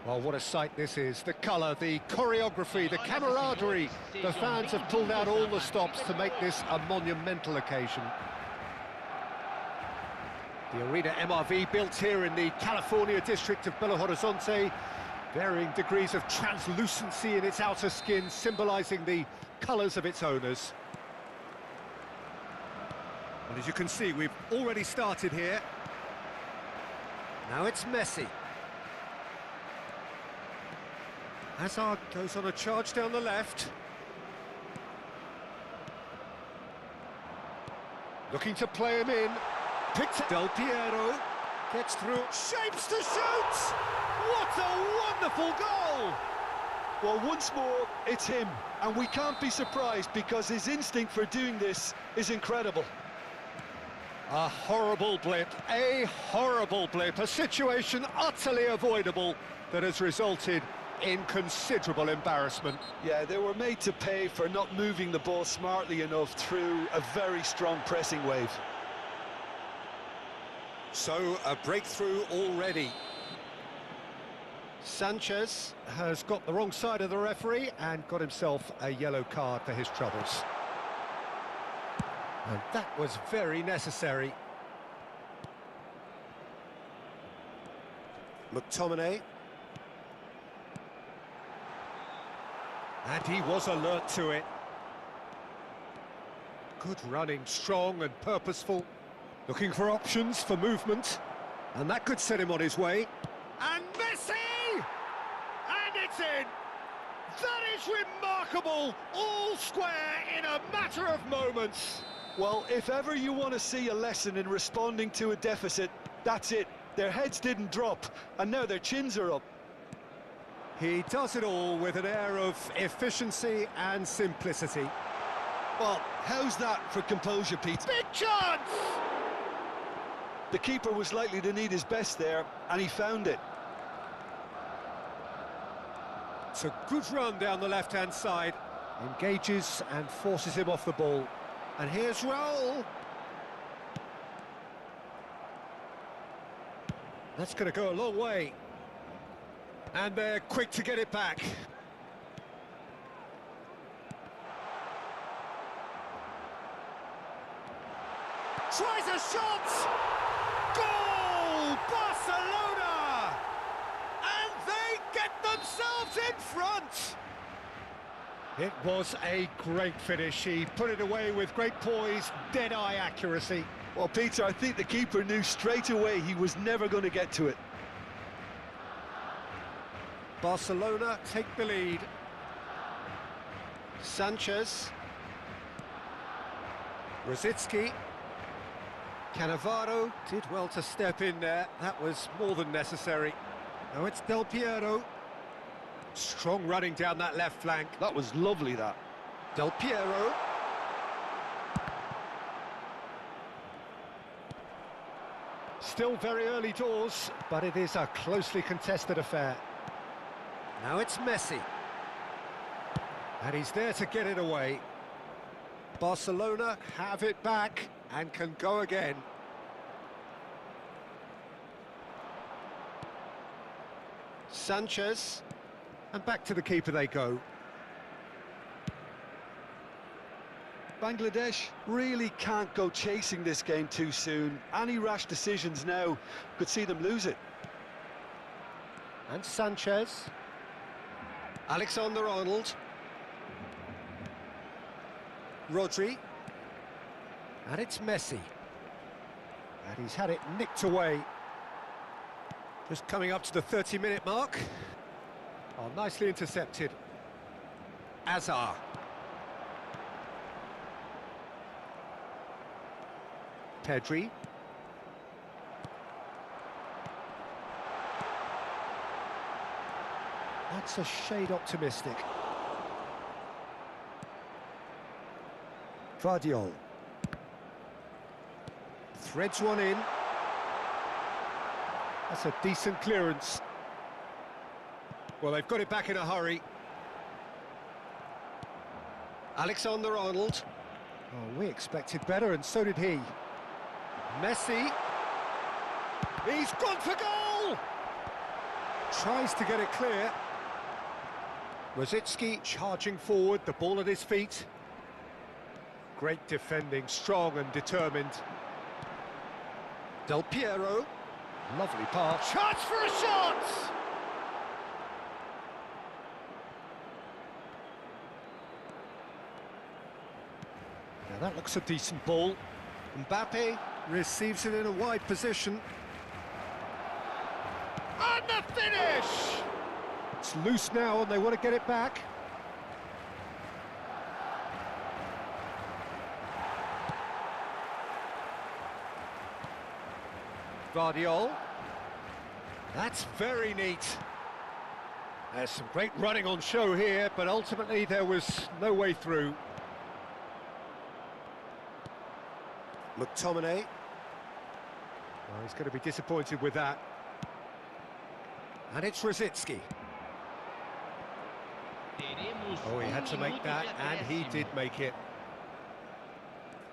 Well, what a sight this is. The colour, the choreography, the camaraderie. The fans have pulled out all the stops to make this a monumental occasion. The Arena MRV, built here in the California district of Belo Horizonte. Varying degrees of translucency in its outer skin, symbolising the colours of its owners. And as you can see, we've already started here. Now it's Messi. Hazard goes on a charge down the left. Looking to play him in. Picks it. Del Piero gets through. Shapes to shoot! What a wonderful goal! Well, once more, it's him. And we can't be surprised because his instinct for doing this is incredible. A horrible blip, a situation utterly avoidable that has resulted in considerable embarrassment. Yeah, they were made to pay for not moving the ball smartly enough through a very strong pressing wave. So, a breakthrough already. Sanchez has got the wrong side of the referee and got himself a yellow card for his troubles. And that was very necessary. McTominay. And he was alert to it. Good running, strong and purposeful. Looking for options for movement. And that could set him on his way. And Messi! And it's in! That is remarkable! All square in a matter of moments. Well, if ever you want to see a lesson in responding to a deficit, that's it. Their heads didn't drop, and now their chins are up. He does it all with an air of efficiency and simplicity. Well, how's that for composure, Pete? Big chance! The keeper was likely to need his best there, and he found it. It's a good run down the left-hand side. Engages and forces him off the ball. And here's Raul. That's going to go a long way. And they're quick to get it back. Tries a shot! Goal! Barcelona! And they get themselves in front! It was a great finish. He put it away with great poise, dead-eye accuracy. Well, Peter, I think the keeper knew straight away he was never going to get to it. Barcelona take the lead. Sanchez. Rosicki. Cannavaro did well to step in there. That was more than necessary. Now it's Del Piero. Strong running down that left flank. That was lovely, that. Del Piero. Still very early doors, but it is a closely contested affair. Now it's Messi. And he's there to get it away. Barcelona have it back and can go again. Sanchez. And back to the keeper they go. Bangladesh really can't go chasing this game too soon. Any rash decisions now could see them lose it. And Sanchez. Alexander-Arnold. Rodri. And it's Messi. And he's had it nicked away. Just coming up to the 30-minute mark. Oh, nicely intercepted. Azar. Pedri. That's a shade optimistic. Vardiol. Threads one in. That's a decent clearance. Well, they've got it back in a hurry. Alexander-Arnold. Oh, we expected better, and so did he. Messi. He's gone for goal! Tries to get it clear. Rosicki charging forward, the ball at his feet. Great defending, strong and determined. Del Piero. Lovely pass. Chance for a shot! Now that looks a decent ball. Mbappe receives it in a wide position. And the finish! It's loose now and they want to get it back. Guardiol. That's very neat. There's some great running on show here, but ultimately there was no way through. McTominay. Well, he's going to be disappointed with that. And it's Rosicki. Oh, he had to make that, and he did make it.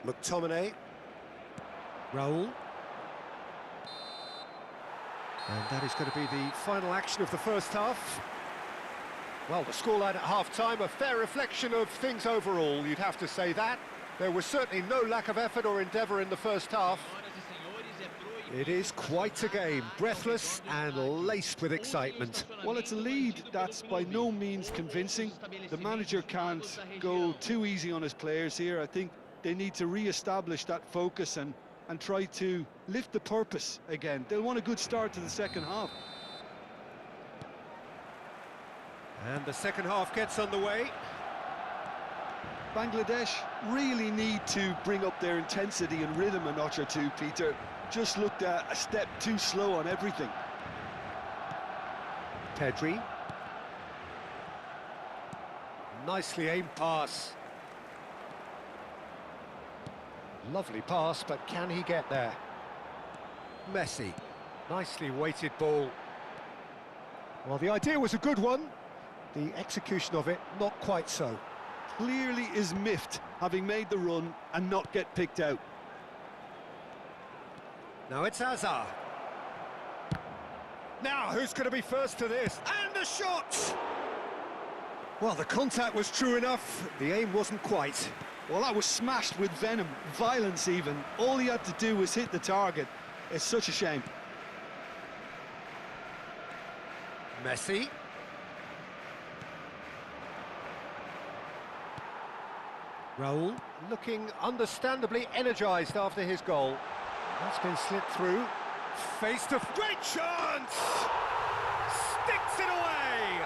McTominay. Raul. And that is going to be the final action of the first half. Well, the scoreline at half-time, a fair reflection of things overall, you'd have to say that. There was certainly no lack of effort or endeavour in the first half. It is quite a game, breathless and laced with excitement. Well, it's a lead that's by no means convincing. The manager can't go too easy on his players here. I think they need to re-establish that focus and try to lift the purpose again. They'll want a good start to the second half. And the second half gets underway. Bangladesh really need to bring up their intensity and rhythm a notch or two, Peter. Just looked a step too slow on everything. Pedri. Nicely aimed pass. Lovely pass, but can he get there? Messi. Nicely weighted ball. Well, the idea was a good one. The execution of it, not quite so. Clearly is miffed, having made the run and not get picked out. Now it's Hazard. Now, who's going to be first to this? And the shot! Well, the contact was true enough. The aim wasn't quite. Well, that was smashed with venom, violence even. All he had to do was hit the target. It's such a shame. Messi. Raul looking understandably energised after his goal. That's been slipped through. Face to... Great chance! Sticks it away!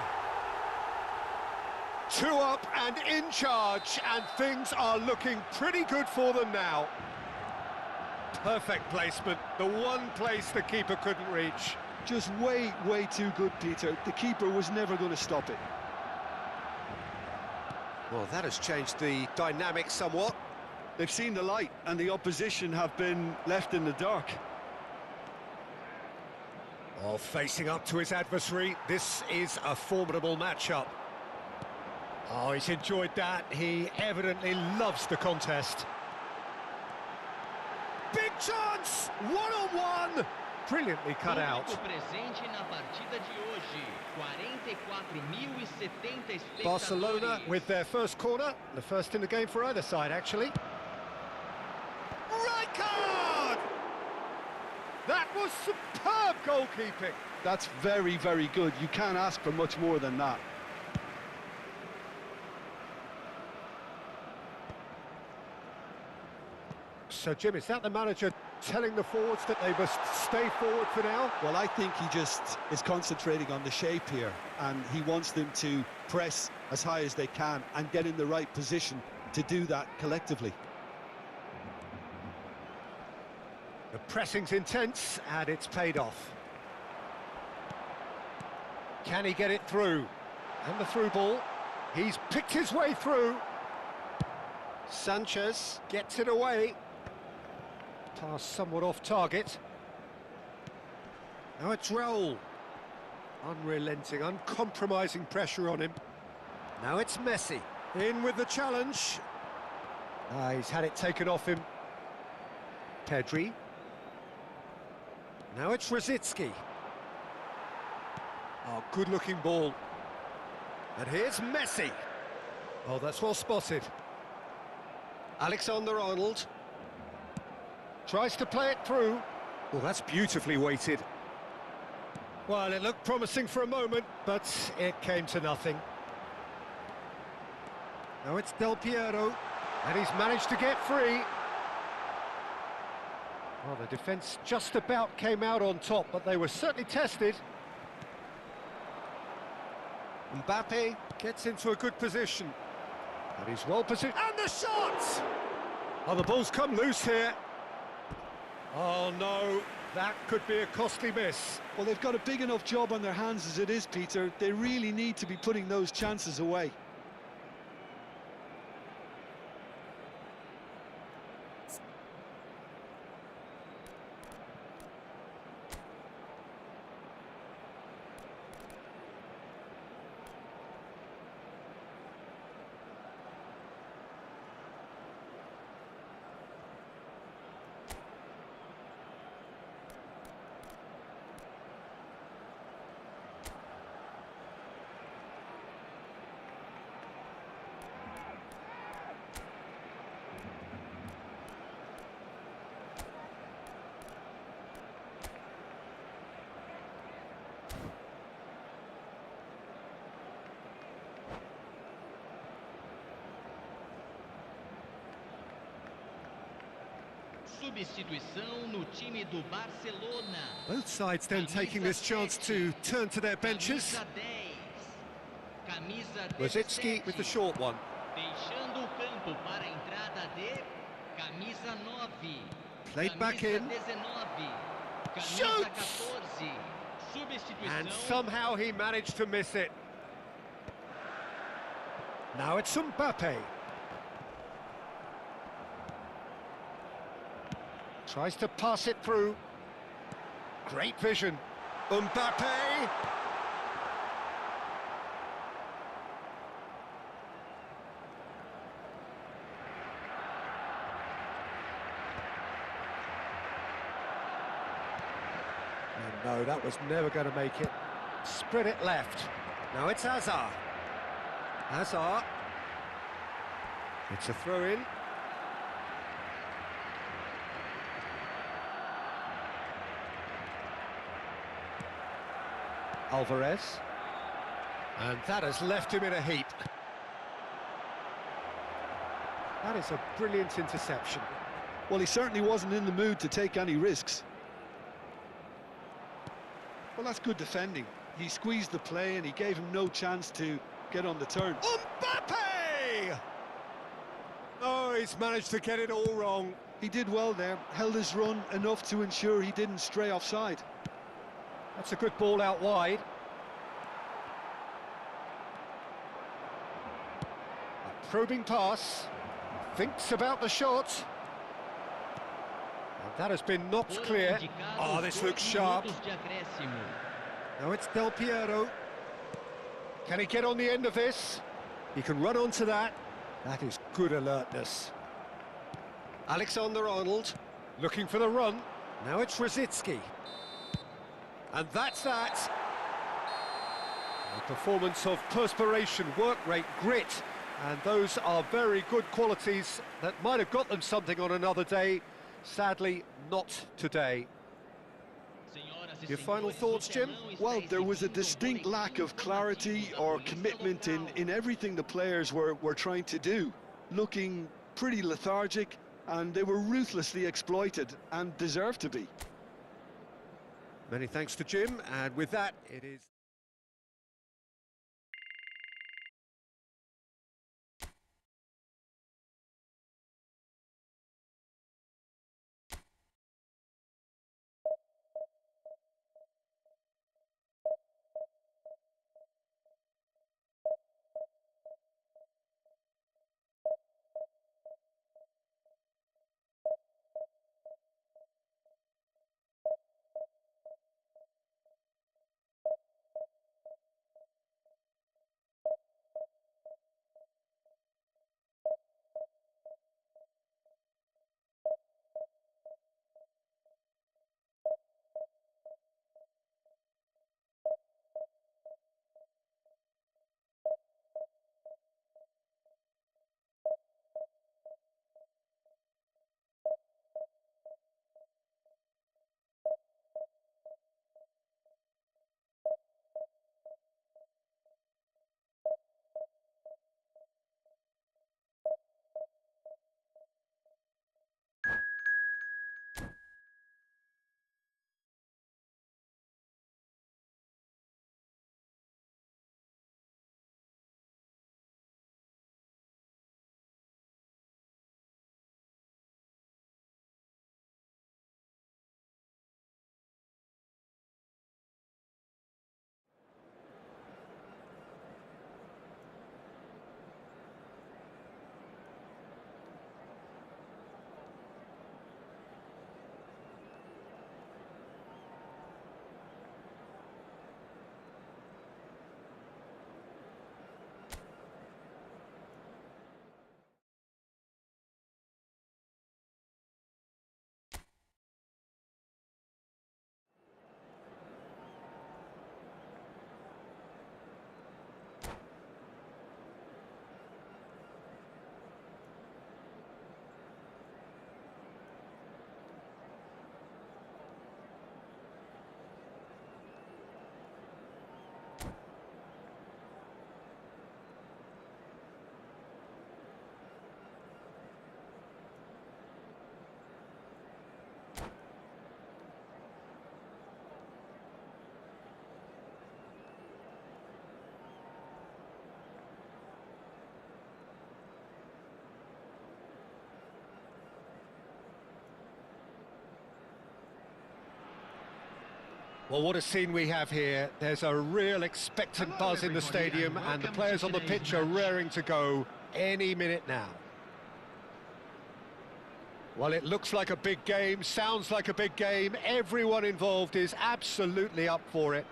2 up and in charge, and things are looking pretty good for them now. Perfect placement, the one place the keeper couldn't reach. Just way too good, Peter. The keeper was never going to stop it. Well, that has changed the dynamic somewhat. They've seen the light, and the opposition have been left in the dark. Oh, facing up to his adversary, this is a formidable matchup. Oh, he's enjoyed that. He evidently loves the contest. Big chance! One-on-one! Brilliantly cut out. Barcelona with their first corner, the first in the game for either side, actually. Right card! That was superb goalkeeping. That's very good. You can't ask for much more than that. So, Jim, is that the manager telling the forwards that they must stay forward for now? Well, I think he just is concentrating on the shape here, and he wants them to press as high as they can and get in the right position to do that collectively. The pressing's intense, and it's paid off. Can he get it through? And the through ball. He's picked his way through. Sanchez gets it away. Pass somewhat off target. Now it's Raul. Unrelenting, uncompromising pressure on him. Now it's Messi. In with the challenge. He's had it taken off him. Pedri. Now it's Rosicki. Oh, good-looking ball. And here's Messi. Oh, that's well spotted. Alexander-Arnold. Tries to play it through. Well, that's beautifully weighted. Well, it looked promising for a moment, but it came to nothing. Now it's Del Piero, and he's managed to get free. Well, the defence just about came out on top, but they were certainly tested. Mbappe gets into a good position. And he's well positioned. And the shot! Oh, the ball's come loose here. Oh, no, that could be a costly miss. Well, they've got a big enough job on their hands as it is, Peter. They really need to be putting those chances away. Substituição no time do Barcelona. Both sides then taking this chance to turn to their benches. Rosicki with the short one. Deixando o campo para a entrada de camisa 9. Played back in. 19. Camisa Shoots! 14. Substituição. And somehow he managed to miss it. Now it's Mbappe. Tries to pass it through. Great vision. Mbappe! No, that was never going to make it. Spread it left. Now it's Hazard. Hazard. It's a throw-in. Alvarez. And that has left him in a heap. That is a brilliant interception. Well, he certainly wasn't in the mood to take any risks. Well, that's good defending. He squeezed the play and he gave him no chance to get on the turn. Mbappe! Oh, he's managed to get it all wrong. He did well there, held his run enough to ensure he didn't stray offside. That's a good ball out wide. A probing pass. Thinks about the shot. And that has been knocked clear. Oh, this looks sharp. Now it's Del Piero. Can he get on the end of this? He can run onto that. That is good alertness. Alexander-Arnold looking for the run. Now it's Rosicki. And that's that. A performance of perspiration, work rate, grit, and those are very good qualities that might have got them something on another day. Sadly, not today. Your final thoughts, Jim? Well, there was a distinct lack of clarity or commitment in everything the players were trying to do. Looking pretty lethargic, and they were ruthlessly exploited and deserved to be. Many thanks to Jim, and with that, it is... Well, what a scene we have here. There's a real expectant buzz in the stadium, and the players on the pitch are raring to go any minute now. Well, it looks like a big game, sounds like a big game. Everyone involved is absolutely up for it.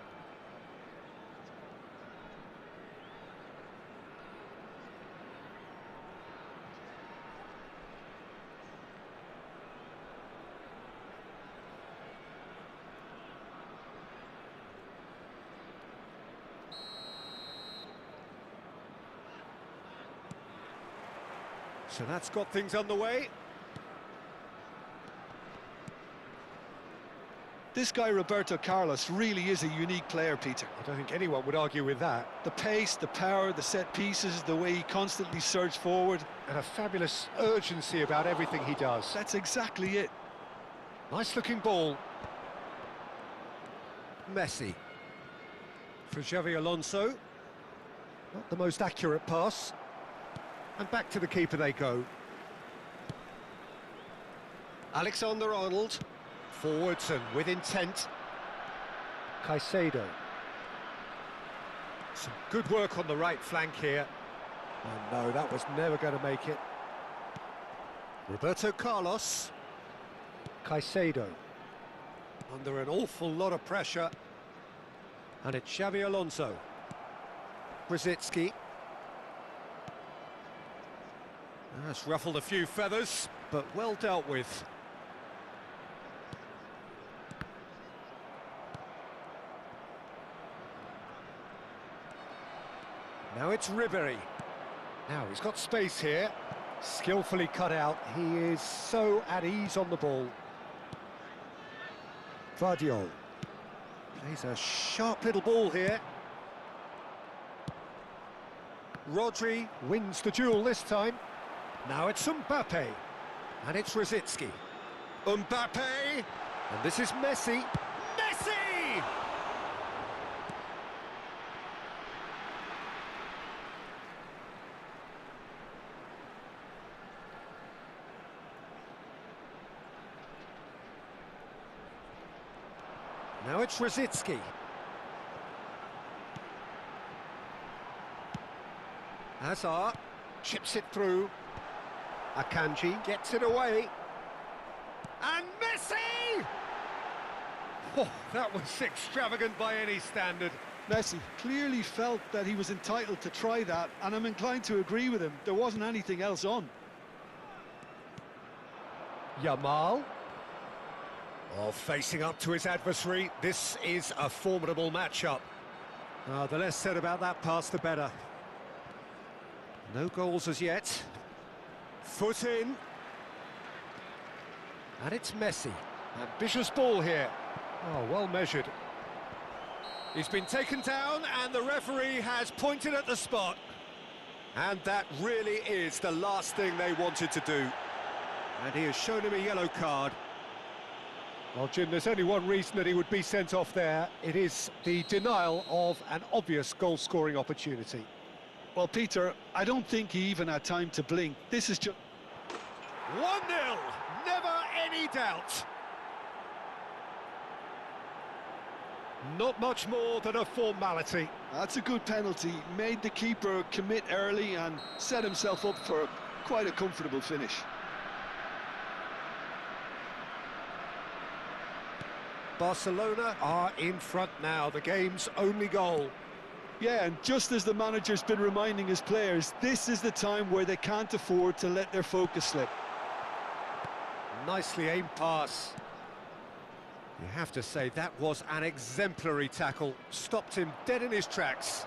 So that's got things underway. This guy, Roberto Carlos, really is a unique player, Peter. I don't think anyone would argue with that. The pace, the power, the set pieces, the way he constantly surges forward. And a fabulous urgency about everything he does. That's exactly it. Nice looking ball. Messi. For Xavi Alonso. Not the most accurate pass. And back to the keeper they go. Alexander-Arnold. Forwards and with intent. Caicedo. Some good work on the right flank here. Oh no, that was never going to make it. Roberto Carlos. Caicedo. Under an awful lot of pressure. And it's Xavi Alonso. Brzezinski. That's ruffled a few feathers, but well dealt with. Now it's Ribery. Now he's got space here. Skillfully cut out. He is so at ease on the ball. Vardiol. Plays a sharp little ball here. Rodri wins the duel this time. Now it's Mbappe. And it's Rositzky. Mbappe! And this is Messi. Messi! Now it's Rositzky. Hazard chips it through. Akanji gets it away. And Messi! Oh, that was extravagant by any standard. Messi clearly felt that he was entitled to try that, and I'm inclined to agree with him. There wasn't anything else on. Yamal. Oh, facing up to his adversary. This is a formidable matchup. The less said about that pass, the better. No goals as yet. Foot in. And it's Messi. Ambitious ball here. Oh, well measured. He's been taken down and the referee has pointed at the spot. And that really is the last thing they wanted to do. And he has shown him a yellow card. Well, Jim, there's only one reason that he would be sent off there. It is the denial of an obvious goal-scoring opportunity. Well, Peter, I don't think he even had time to blink. This is just... 1-0, never any doubt. Not much more than a formality. That's a good penalty. Made the keeper commit early and set himself up for quite a comfortable finish. Barcelona are in front now, the game's only goal. Yeah, and just as the manager's been reminding his players, this is the time where they can't afford to let their focus slip. Nicely aimed pass. You have to say that was an exemplary tackle. Stopped him dead in his tracks.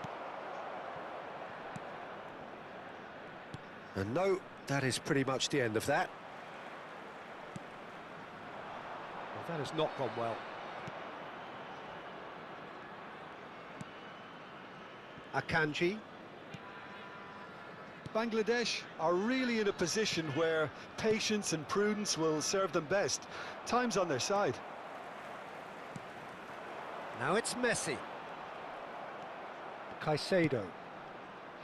And no, that is pretty much the end of that. Well, that has not gone well. Akanji. Bangladesh are really in a position where patience and prudence will serve them best. Time's on their side. Now it's Messi. Caicedo.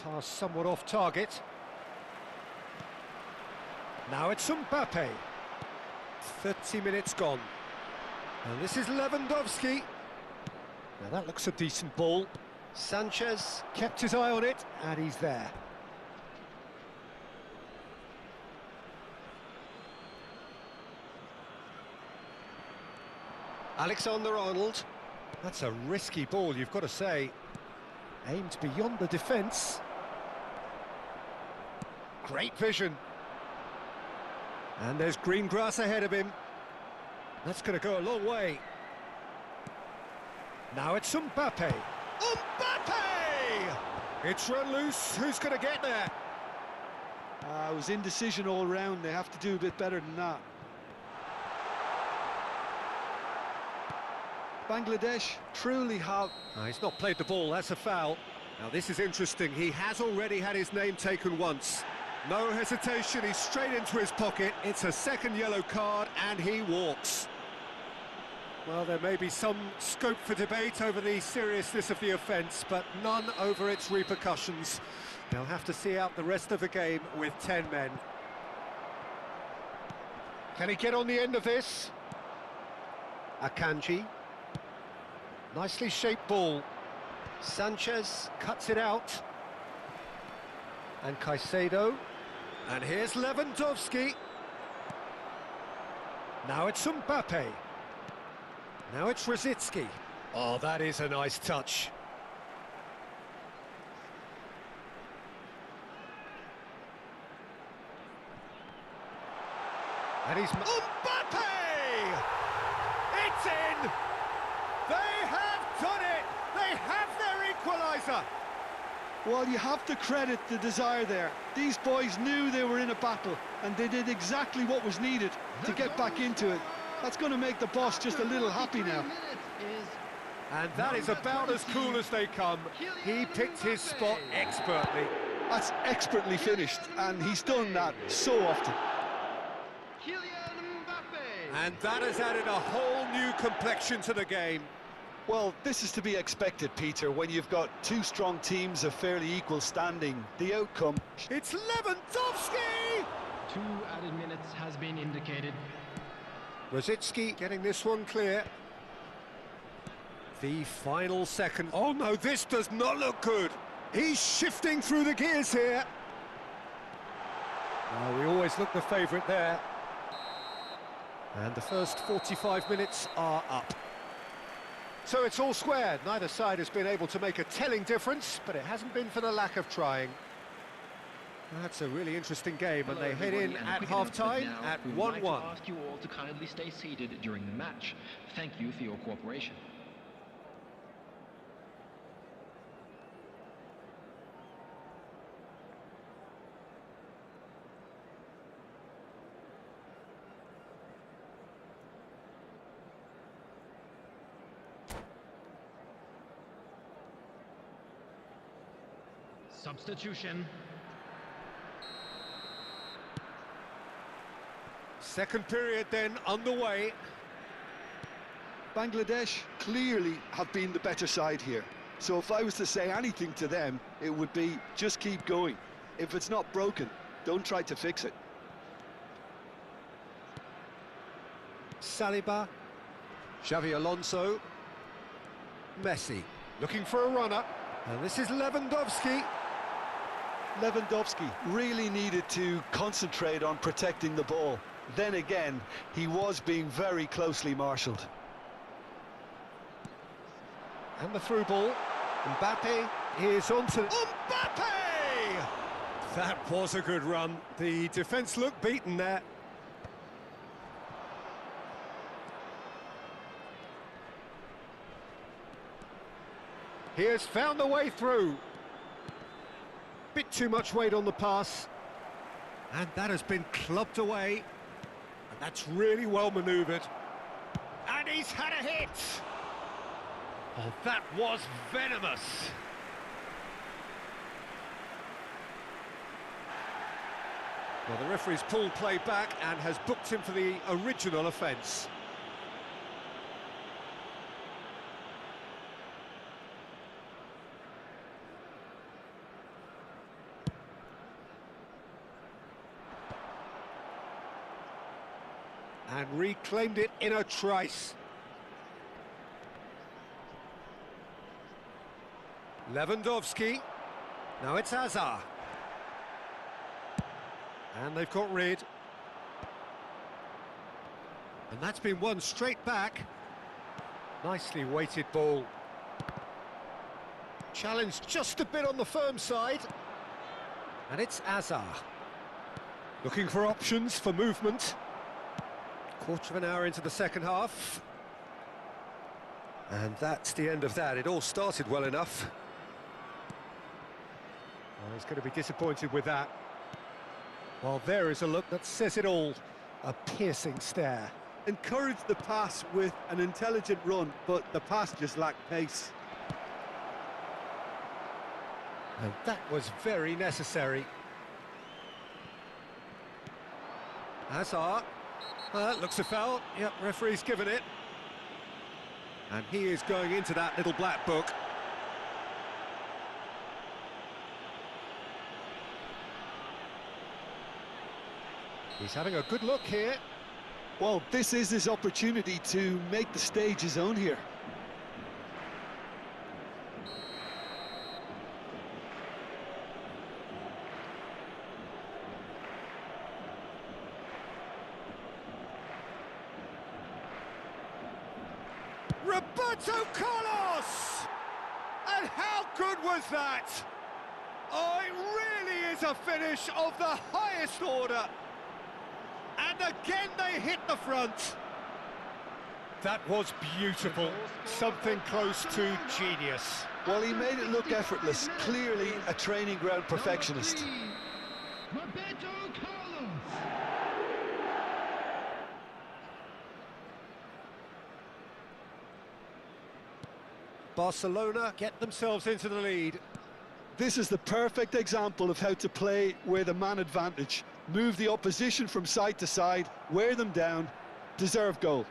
Pass somewhat off target. Now it's Mbappe. 30 minutes gone. And this is Lewandowski. Now that looks a decent ball. Sanchez kept his eye on it, and he's there. Alexander-Arnold. That's a risky ball, you've got to say. Aimed beyond the defence. Great vision. And there's green grass ahead of him. That's going to go a long way. Now it's Mbappe. Mbappe! It's run loose. Who's going to get there? It was indecision all round. They have to do a bit better than that. Bangladesh truly have... He's not played the ball, that's a foul. Now this is interesting, he has already had his name taken once. No hesitation, he's straight into his pocket. It's a second yellow card and he walks. Well, there may be some scope for debate over the seriousness of the offence, but none over its repercussions. They'll have to see out the rest of the game with 10 men. Can he get on the end of this? Akanji. Nicely shaped ball. Sanchez cuts it out. And Caicedo. And here's Lewandowski. Now it's Mbappe. Now it's Rosicki. Oh, that is a nice touch. And he's... Mbappe! It's in! They have done it! They have their equaliser! Well, you have to credit the desire there. These boys knew they were in a battle, and they did exactly what was needed to get back into it. That's going to make the boss just a little happy now. And that is about as cool as they come. He picked his spot expertly. That's expertly finished, and he's done that so often. And that has added a whole new complexion to the game. Well, this is to be expected, Peter, when you've got two strong teams of fairly equal standing. The outcome... It's Lewandowski! 2 added minutes has been indicated. Rosicki getting this one clear. The final second. Oh no, this does not look good. He's shifting through the gears here. We always look the favourite there. And the first 45 minutes are up. So it's all square. Neither side has been able to make a telling difference, but it hasn't been for the lack of trying. That's a really interesting game, and they head in at half-time at 1-1. We'd like to ask you all to kindly stay seated during the match. Thank you for your cooperation. Substitution. Second period then underway. Bangladesh clearly have been the better side here. So if I was to say anything to them, it would be just keep going. If it's not broken, don't try to fix it. Saliba. Xavi Alonso. Messi looking for a runner. And this is Lewandowski. Lewandowski really needed to concentrate on protecting the ball. Then again, he was being very closely marshalled. And the through ball. Mbappe is on to... Mbappe! That was a good run. The defence looked beaten there. He has found the way through. Bit too much weight on the pass. And that has been clubbed away. And that's really well manoeuvred. And he's had a hit! Oh, that was venomous. Well, the referee's pulled play back and has booked him for the original offence. And reclaimed it in a trice. Lewandowski. Now it's Hazard. And they've got rid. And that's been won straight back. Nicely weighted ball. Challenged just a bit on the firm side. And it's Hazard. Looking for options for movement. Quarter of an hour into the second half. And that's the end of that. It all started well enough. Well, he's going to be disappointed with that. Well, there is a look that says it all. A piercing stare. Encouraged the pass with an intelligent run, but the pass just lacked pace. And that was very necessary. Hazard. Looks a foul. Yep, referee's given it. And he is going into that little black book. He's having a good look here. Well, this is his opportunity to make the stage his own here. Roberto Carlos! And how good was that? Oh, it really is a finish of the highest order. And again they hit the front. That was beautiful. Something close to genius. Well, he made it look effortless. Clearly a training ground perfectionist. Roberto Carlos. Barcelona get themselves into the lead. This is the perfect example of how to play with a man advantage. Move the opposition from side to side, wear them down, deserve goal.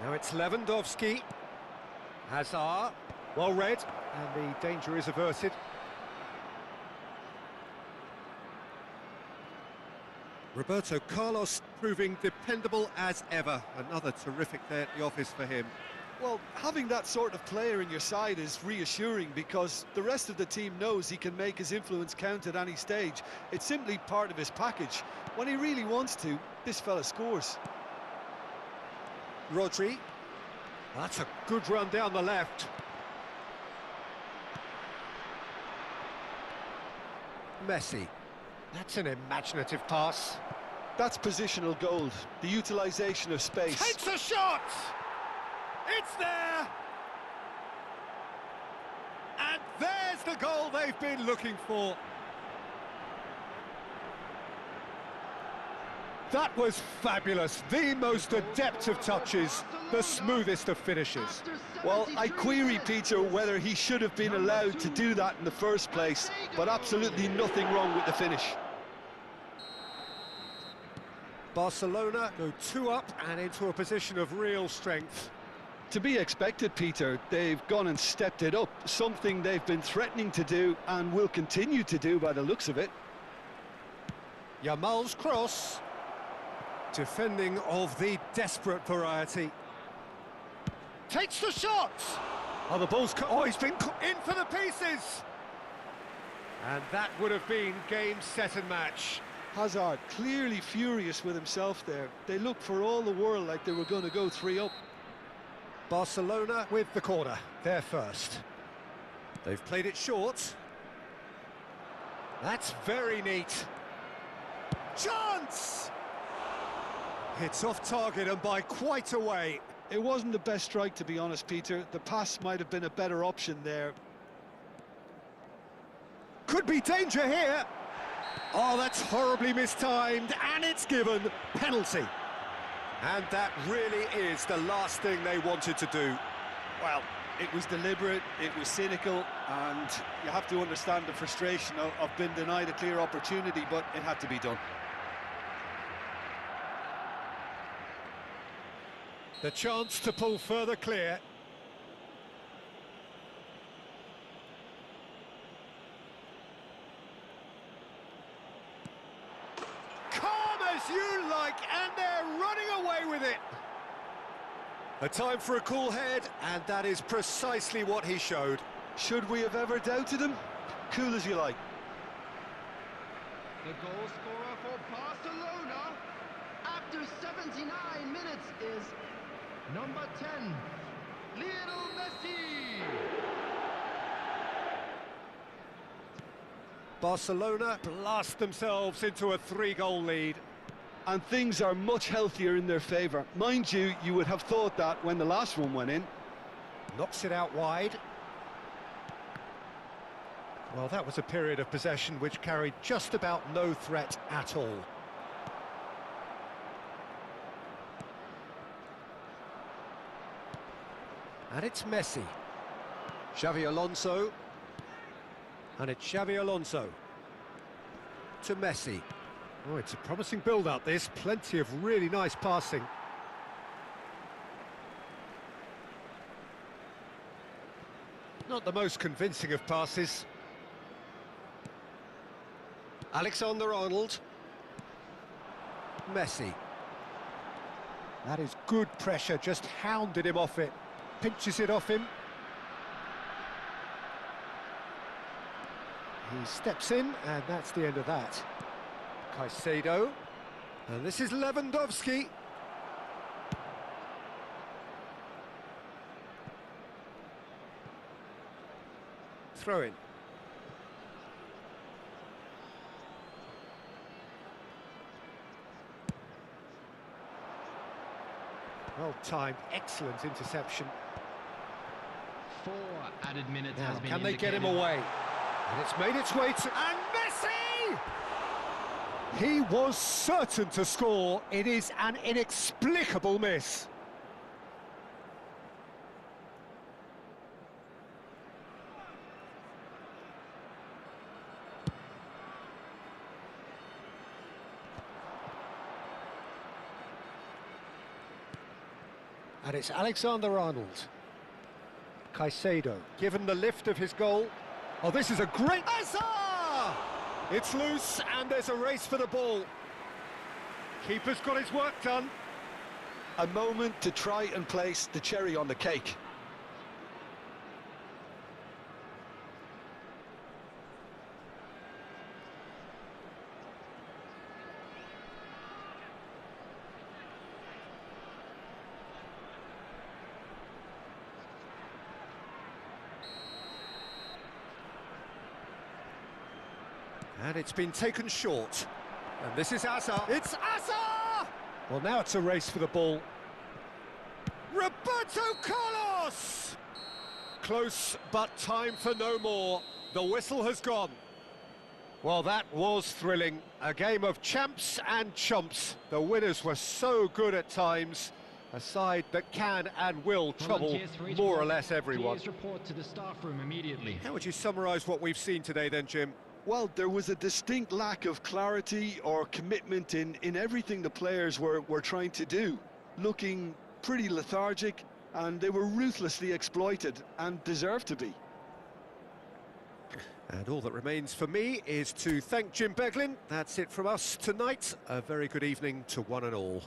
Now it's Lewandowski. Hazard, well read, and the danger is averted. Roberto Carlos proving dependable as ever. Another terrific day at the office for him. Well, having that sort of player in your side is reassuring because the rest of the team knows he can make his influence count at any stage. It's simply part of his package. When he really wants to, this fella scores. Rodri. That's a good run down the left. Messi. That's an imaginative pass. That's positional gold, the utilisation of space. Takes a shot! It's there! And there's the goal they've been looking for. That was fabulous. The most adept of touches, the smoothest of finishes. Well, I query, Peter, whether he should have been allowed to do that in the first place, but absolutely nothing wrong with the finish. Barcelona go 2 up and into a position of real strength. To be expected, Peter. They've gone and stepped it up, something they've been threatening to do and will continue to do by the looks of it. Yamal's cross. Defending of the desperate variety. Takes the shot! Oh, the ball's Oh, he's been in for the pieces! And that would have been game, set and match. Hazard clearly furious with himself there. They looked for all the world like they were going to go 3 up. Barcelona with the corner, they're first. They've played it short. That's very neat. Chance! It's off target and by quite a way. It wasn't the best strike, to be honest, Peter. The pass might have been a better option there. Could be danger here. Oh, that's horribly mistimed, and it's given. Penalty. And that really is the last thing they wanted to do. Well, it was deliberate, it was cynical, and you have to understand the frustration of being denied a clear opportunity, but it had to be done. The chance to pull further clear. Calm as you like, and they're running away with it. A time for a cool head, and that is precisely what he showed. Should we have ever doubted him? Cool as you like. The goal scorer for Barcelona after 79 minutes is number 10, Lionel Messi. Barcelona blast themselves into a 3-goal lead. And things are much healthier in their favour. Mind you, you would have thought that when the last one went in. Knocks it out wide. Well, that was a period of possession which carried just about no threat at all. And it's Messi. Xavi Alonso. And it's Xavi Alonso. To Messi. Oh, it's a promising build-up, this. Plenty of really nice passing. Not the most convincing of passes. Alexander-Arnold. Messi. That is good pressure, just hounded him off it. Pinches it off him. He steps in, and that's the end of that. Caicedo. And this is Lewandowski. Throw in. Well timed, excellent interception. 4 added minutes Now, has been can they get him indicated. away? And it's made its way to... And Messi! He was certain to score. It is an inexplicable miss. And it's Alexander-Arnold. Caicedo, given the lift of his goal. Oh, this is a great... It's loose, and there's a race for the ball. Keeper's got his work done. A moment to try and place the cherry on the cake. And it's been taken short. And this is Asa. It's Asa! Well, now it's a race for the ball. Roberto Carlos! Close, but time for no more. The whistle has gone. Well, that was thrilling. A game of champs and chumps. The winners were so good at times. A side that can and will trouble Volunteers for each more or block, less everyone. Please report to the staff room immediately. How would you summarise what we've seen today then, Jim? Well, there was a distinct lack of clarity or commitment in everything the players were trying to do. Looking pretty lethargic, and they were ruthlessly exploited, and deserved to be. And all that remains for me is to thank Jim Beglin. That's it from us tonight. A very good evening to one and all.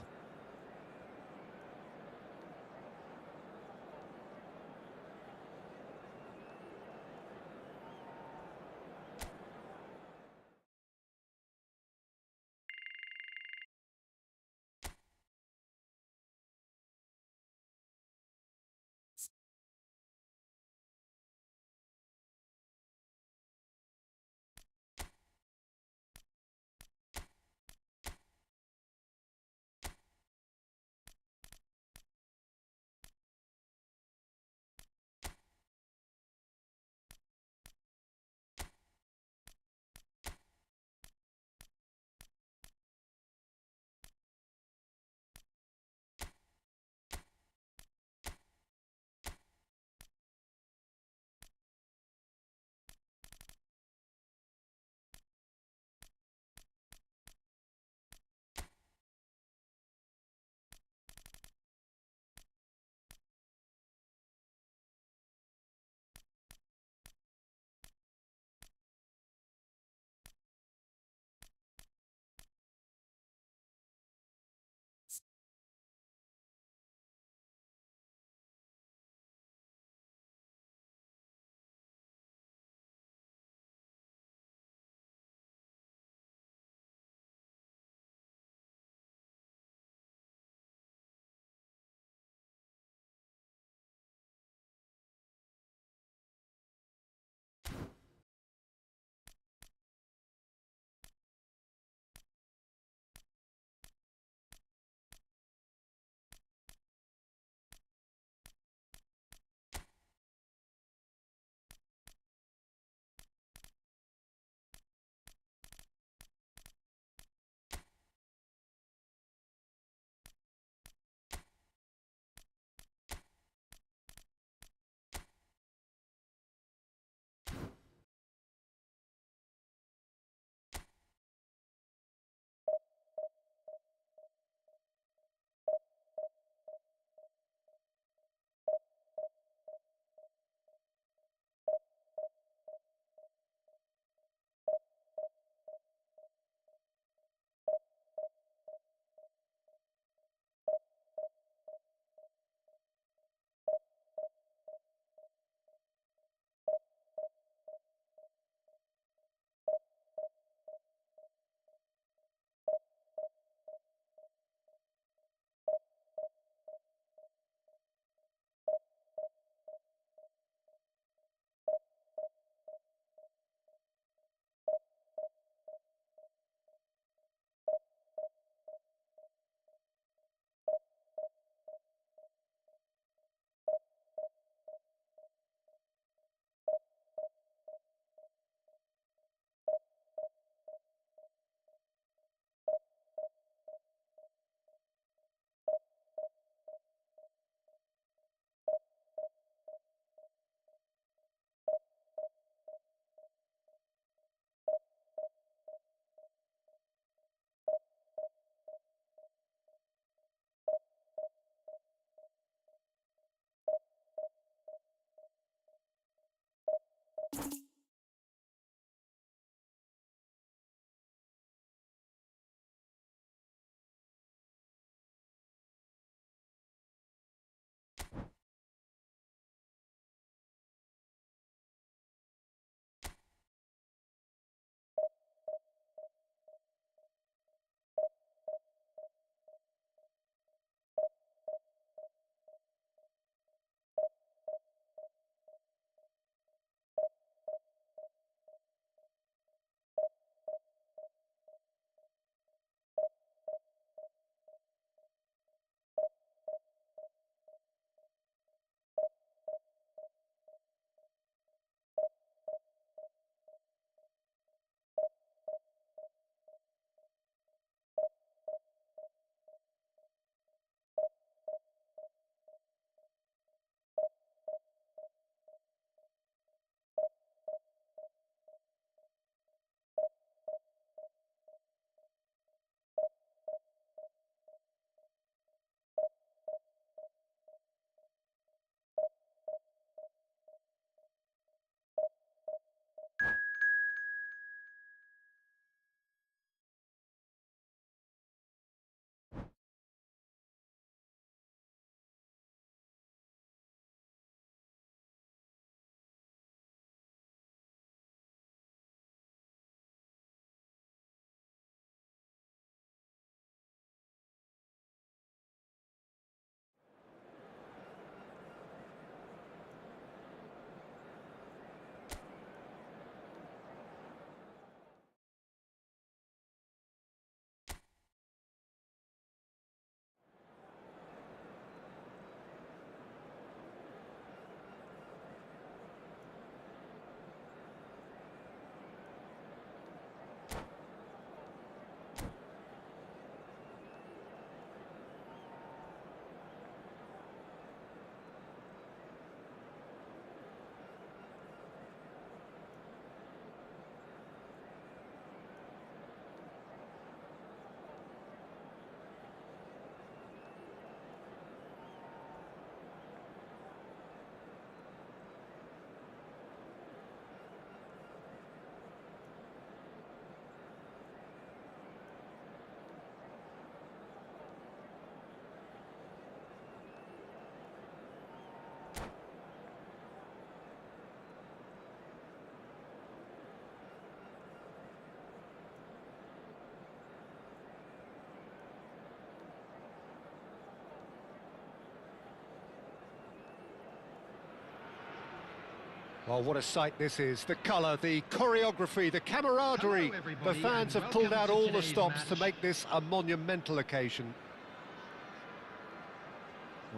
Well, what a sight this is. The colour, the choreography, the camaraderie. The fans have pulled out all the stops to make this a monumental occasion.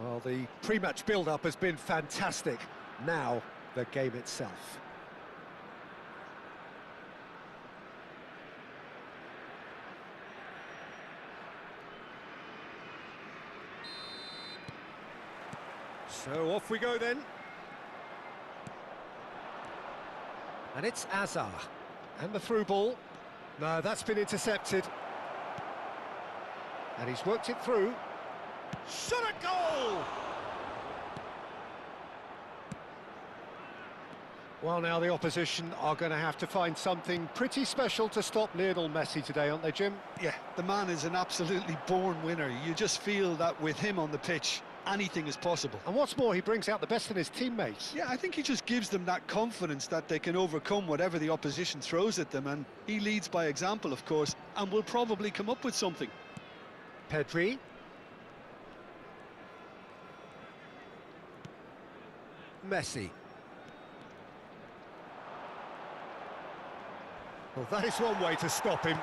Well, the pre-match build-up has been fantastic. Now, the game itself. So off we go then. And it's Azar. And the through ball. No, that's been intercepted. And he's worked it through. Shot a goal! Well, now the opposition are going to have to find something pretty special to stop Lionel Messi today, aren't they, Jim? Yeah, the man is an absolutely born winner. You just feel that with him on the pitch, anything is possible. And what's more, he brings out the best in his teammates. Yeah, I think he just gives them that confidence that they can overcome whatever the opposition throws at them, and he leads by example, of course, and will probably come up with something. Pedri. Messi. Well, that is one way to stop him.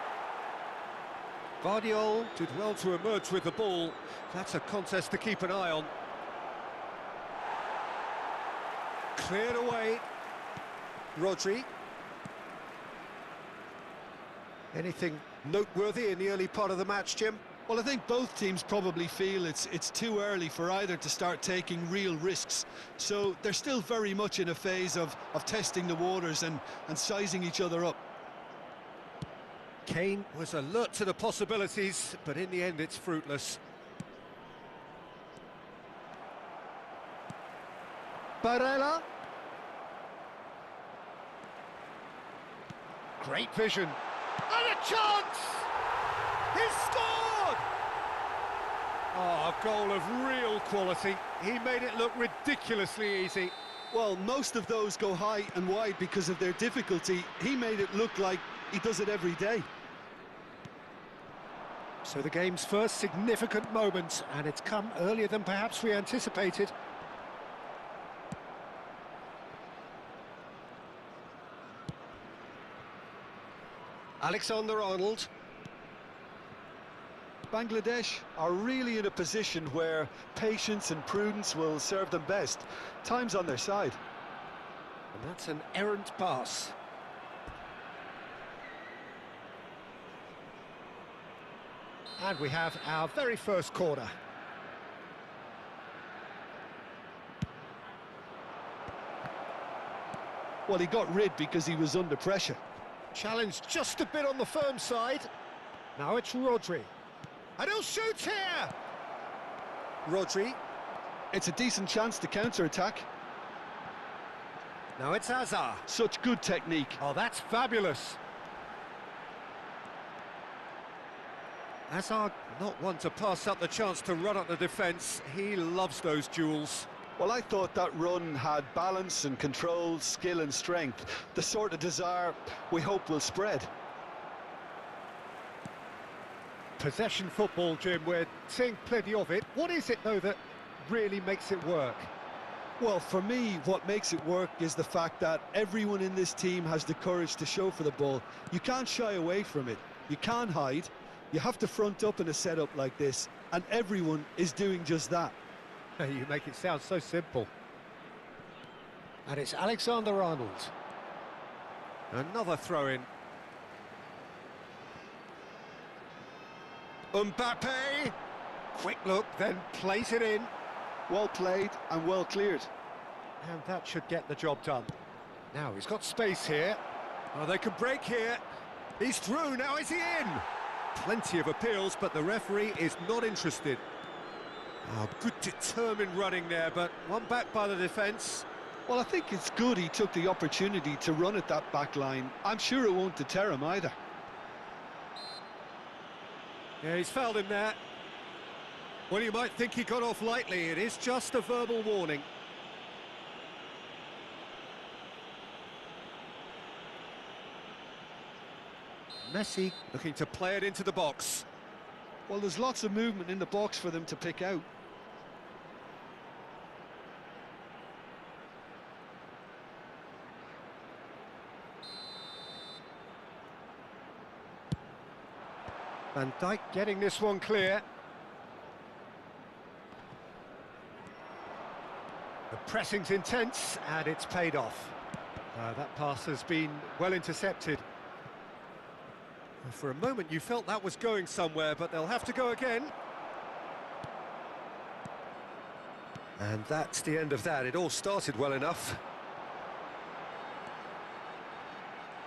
Vardiol did well to emerge with the ball. That's a contest to keep an eye on. Cleared away. Rodri. Anything noteworthy in the early part of the match, Jim? Well, I think both teams probably feel it's too early for either to start taking real risks. So they're still very much in a phase of testing the waters and sizing each other up. Kane was alert to the possibilities, but in the end it's fruitless. Barella. Great vision. And a chance! He's scored! Oh, a goal of real quality. He made it look ridiculously easy. Well, most of those go high and wide because of their difficulty. He made it look like he does it every day. So the game's first significant moment, and it's come earlier than perhaps we anticipated. Alexander-Arnold. Bangladesh are really in a position where patience and prudence will serve them best. Time's on their side. And that's an errant pass. And we have our very first corner. Well, he got rid because he was under pressure. Challenge just a bit on the firm side. Now it's Rodri. And he'll shoot here! Rodri. It's a decent chance to counter-attack. Now it's Azar. Such good technique. Oh, that's fabulous. Azar, not one to pass up the chance to run at the defence. He loves those duels. Well, I thought that run had balance and control, skill and strength. The sort of desire we hope will spread. Possession football, Jim, we're seeing plenty of it. What is it, though, that really makes it work? Well, for me, what makes it work is the fact that everyone in this team has the courage to show for the ball. You can't shy away from it. You can't hide. You have to front up in a setup like this, and everyone is doing just that. You make it sound so simple. And it's Alexander-Arnold. Another throw-in. Mbappe! Quick look, then plays it in. Well played and well cleared. And that should get the job done. Now he's got space here. Oh, they can break here. He's through, now is he in? Plenty of appeals, but the referee is not interested. Oh, good determined running there, but one back by the defence. Well, I think it's good he took the opportunity to run at that back line. I'm sure it won't deter him either. Yeah, he's fouled him there. Well, you might think he got off lightly. It is just a verbal warning. Messi looking to play it into the box. Well, there's lots of movement in the box for them to pick out. Van Dijk getting this one clear. The pressing's intense, and it's paid off. That pass has been well intercepted. For a moment you felt that was going somewhere, but they'll have to go again. And that's the end of that. It all started well enough.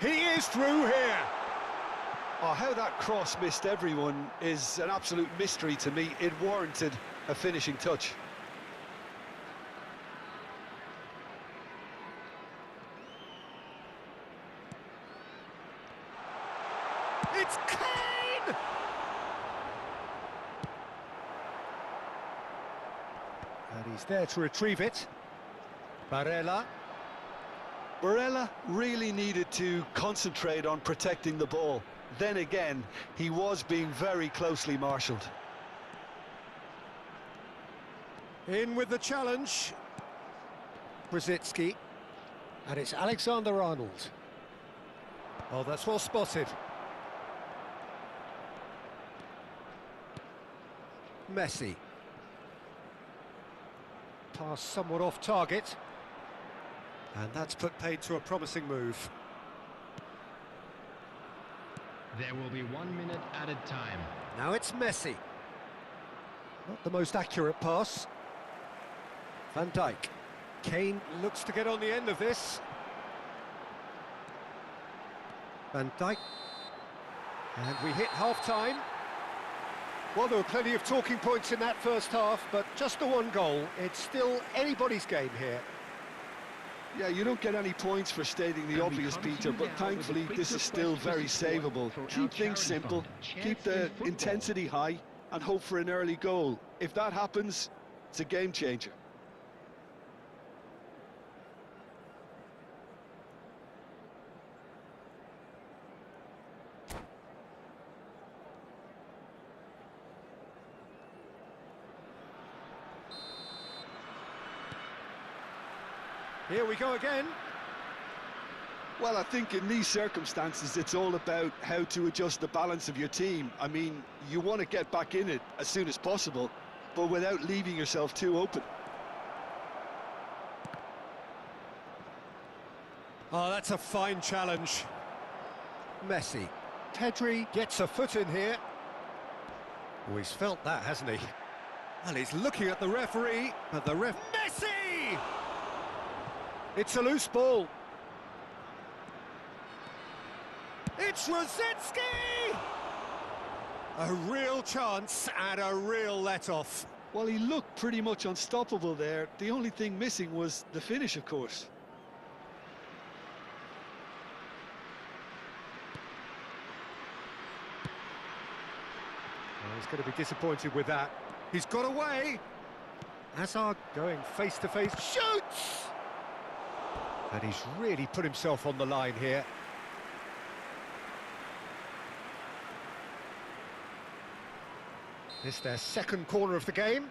He is through here! Oh, how that cross missed everyone is an absolute mystery to me. It warranted a finishing touch. It's Kane! And he's there to retrieve it. Barella. Barella really needed to concentrate on protecting the ball. Then again, he was being very closely marshalled. In with the challenge. Brzezinski. And it's Alexander-Arnold. Oh, that's well spotted. Messi. Pass somewhat off target. And that's put paid to a promising move. There will be 1 minute added time. Now it's Messi. Not the most accurate pass. Van Dijk. Kane looks to get on the end of this. Van Dijk. And we hit half-time. Well, there were plenty of talking points in that first half, but just the one goal. It's still anybody's game here. Yeah, you don't get any points for stating the obvious, Peter, but thankfully this is still very savable. Keep things simple, keep the intensity high, and hope for an early goal. If that happens, it's a game changer. Here we go again. Well, I think in these circumstances, it's all about how to adjust the balance of your team. I mean, you want to get back in it as soon as possible, but without leaving yourself too open. Oh, that's a fine challenge. Messi. Pedri gets a foot in here. Oh, he's felt that, hasn't he? And he's looking at the referee, but the ref... Messi! It's a loose ball. It's Brzezinski! A real chance and a real let-off. Well, he looked pretty much unstoppable there. The only thing missing was the finish, of course. Well, he's going to be disappointed with that. He's got away. Hazard going face-to-face. Shoots! And he's really put himself on the line here. This is their second corner of the game.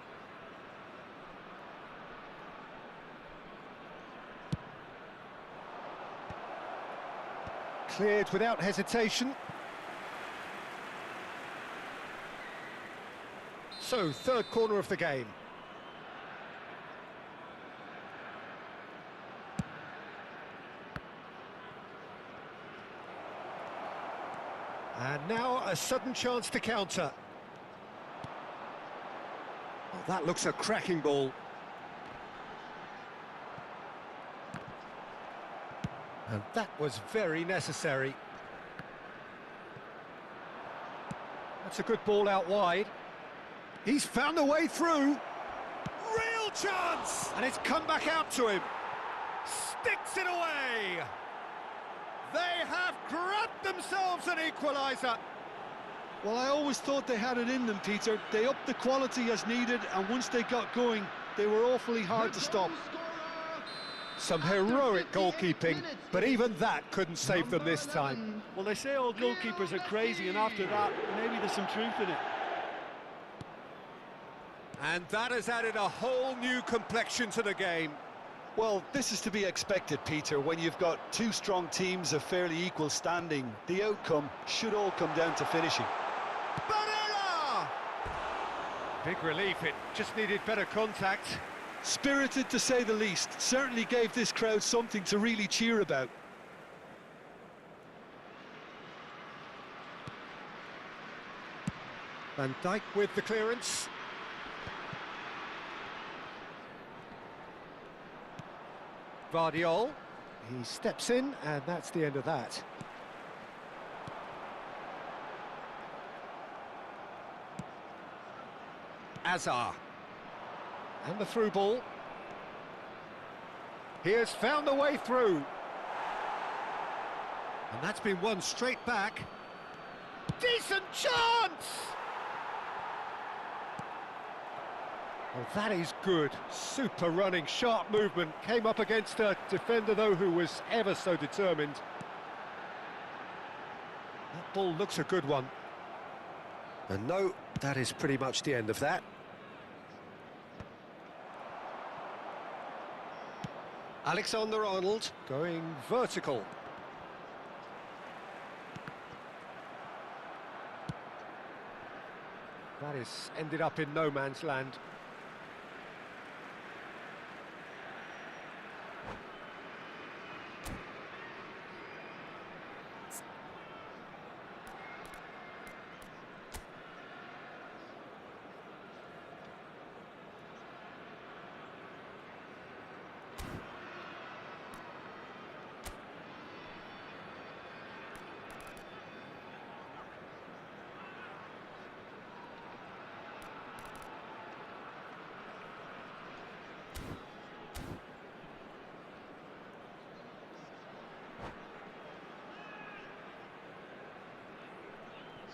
Cleared without hesitation. So, third corner of the game. And now a sudden chance to counter. Oh, that looks a cracking ball. And that was very necessary. That's a good ball out wide. He's found a way through. Real chance! And it's come back out to him. Sticks it away. They have grabbed themselves an equaliser. Well, I always thought they had it in them, Peter. They upped the quality as needed, and once they got going, they were awfully hard to stop. Some heroic goalkeeping, but even that couldn't save them this time. Well, they say all goalkeepers are crazy, and after that, maybe there's some truth in it. And that has added a whole new complexion to the game. Well, this is to be expected, Peter. When you've got two strong teams of fairly equal standing, the outcome should all come down to finishing. Barella! Big relief, it just needed better contact. Spirited to say the least. Certainly gave this crowd something to really cheer about. Van Dijk with the clearance. Vardiol. He steps in, and that's the end of that. Azar. And the through ball. He has found a way through. And that's been won straight back. Decent chance! Oh, that is good. Super running, sharp movement. Came up against a defender, though, who was ever so determined. That ball looks a good one. And no, that is pretty much the end of that. Alexander-Arnold going vertical. That is ended up in no man's land.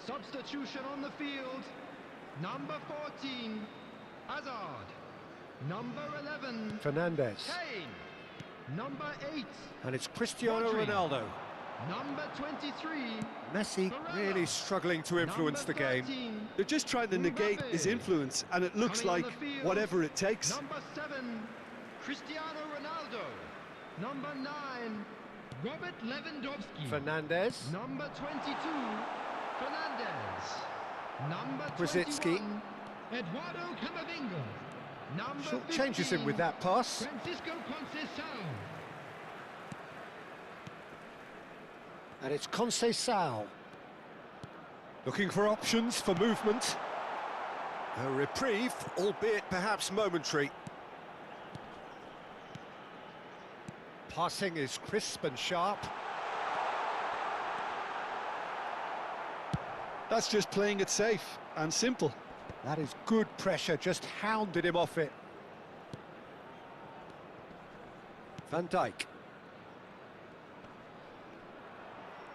Substitution on the field. Number 14, Hazard. Number 11, Fernandes. Kane. Number 8, And it's Cristiano Rodri. Ronaldo. number 23, Messi really struggling to influence the number game. 13, They're just trying to negate his influence, and it looks Coming on like the field, whatever it takes. Number 7, Cristiano Ronaldo. Number 9, Robert Lewandowski. Fernandes. Number 22, Fernandes. Number Brzezinski. 21, Eduardo Camavinga. Number Short changes him 15, with that pass. Francisco Conceição. And it's Conceição. Looking for options for movement. A reprieve, albeit perhaps momentary. Passing is crisp and sharp. That's just playing it safe and simple. That is good pressure, just hounded him off it. Van Dijk.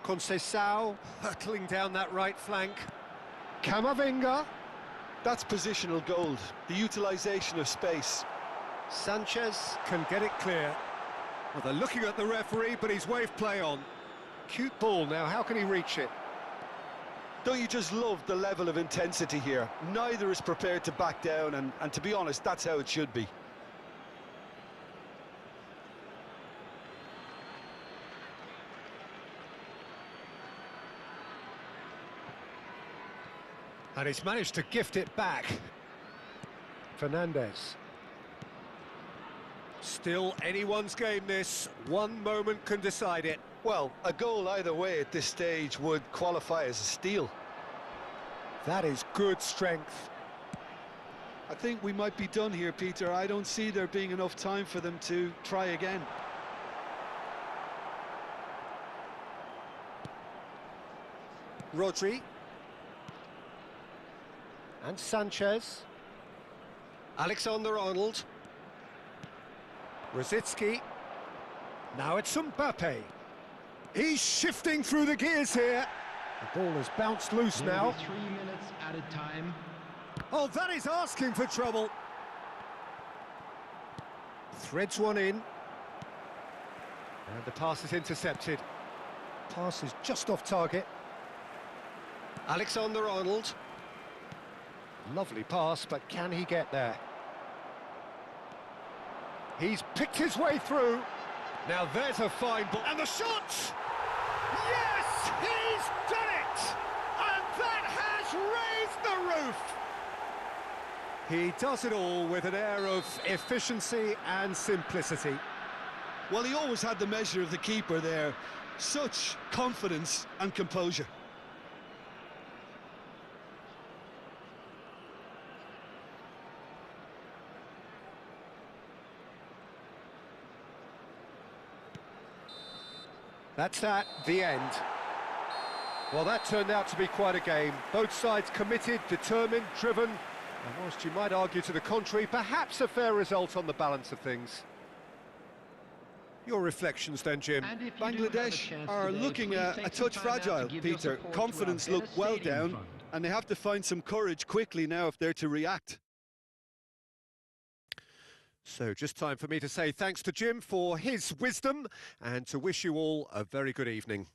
Conceição hurtling down that right flank. Camavinga. That's positional gold, the utilisation of space. Sanchez can get it clear. Well, they're looking at the referee, but he's waved play on. Cute ball now, how can he reach it? Don't you just love the level of intensity here? Neither is prepared to back down, and to be honest, that's how it should be. And he's managed to gift it back. Fernandes. Still anyone's game this. One moment can decide it. Well, a goal either way at this stage would qualify as a steal. That is good strength. I think we might be done here, Peter. I don't see there being enough time for them to try again. Rodri. And Sanchez. Alexander-Arnold. Brzezinski. Now it's Mbappe. He's shifting through the gears here. The ball has bounced loose now. 3 minutes added time. Oh, that is asking for trouble. Threads one in. And the pass is intercepted. Pass is just off target. Alexander-Arnold. Lovely pass, but can he get there? He's picked his way through. Now there's a fine ball. And the shot! Yes, he's done it! And that has Let's raise the roof! He does it all with an air of efficiency and simplicity. Well, he always had the measure of the keeper there. Such confidence and composure. That's the end. Well, that turned out to be quite a game. Both sides committed, determined, driven, and whilst you might argue to the contrary, perhaps a fair result on the balance of things. Your reflections then, Jim? And if you do have a Bangladesh chance are today, looking please a take touch some time out to fragile, give your Peter. support to our Confidence Venice look well Stadium down, Fund. and they have to find some courage quickly now if they're to react. So just time for me to say thanks to Jim for his wisdom and to wish you all a very good evening.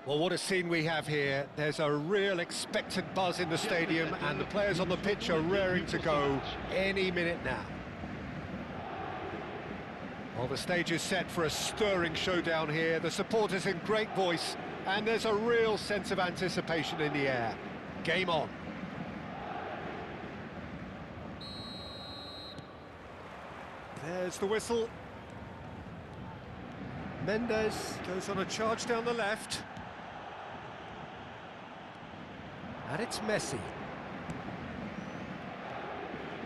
Well, what a scene we have here. There's a real expectant buzz in the stadium, and the players on the pitch are raring to go any minute now. Well, the stage is set for a stirring showdown here. The supporters in great voice, and there's a real sense of anticipation in the air. Game on. There's the whistle. Mendes goes on a charge down the left. And it's Messi.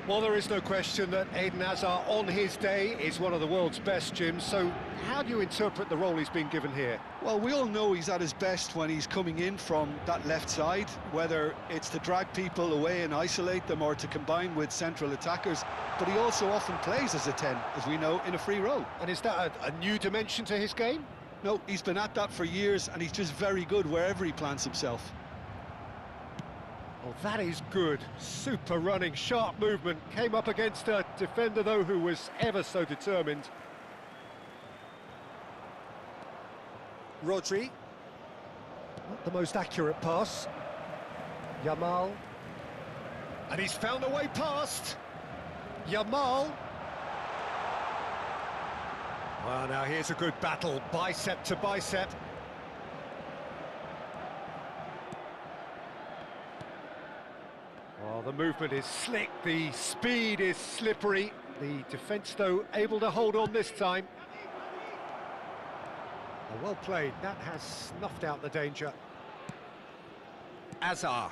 Well, there is no question that Eden Hazard, on his day, is one of the world's best, Jim. So how do you interpret the role he's been given here? Well, we all know he's at his best when he's coming in from that left side, whether it's to drag people away and isolate them or to combine with central attackers. But he also often plays as a 10, as we know, in a free role. And is that a new dimension to his game? No, he's been at that for years, and he's just very good wherever he plants himself. Oh, that is good. Super running, sharp movement. Came up against a defender, though, who was ever so determined. Rodri. Not the most accurate pass. Yamal. And he's found a way past. Yamal. Well, now here's a good battle, bicep to bicep. Well, the movement is slick, the speed is slippery. The defence, though, able to hold on this time. Oh, well played, that has snuffed out the danger. Hazard.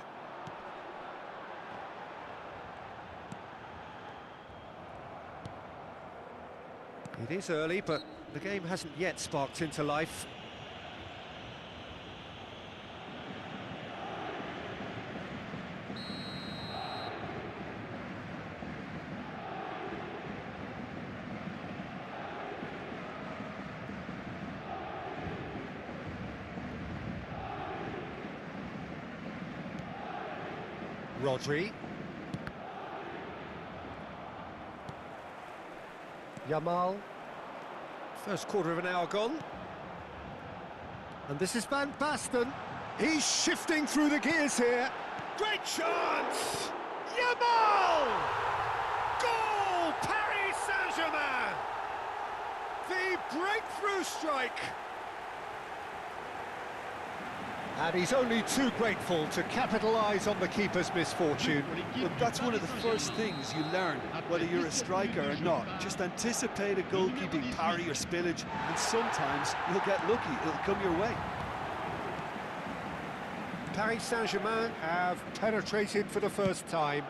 It is early, but the game hasn't yet sparked into life. Rodri. Yamal. First quarter of an hour gone. And this is Van Basten. He's shifting through the gears here. Great chance! Yamal! Goal! Paris Saint-Germain! The breakthrough strike! And he's only too grateful to capitalise on the keeper's misfortune. But that's one of the first things you learn, whether you're a striker or not. Just anticipate a goalkeeping parry or spillage, and sometimes you'll get lucky, it'll come your way. Paris Saint-Germain have penetrated for the first time.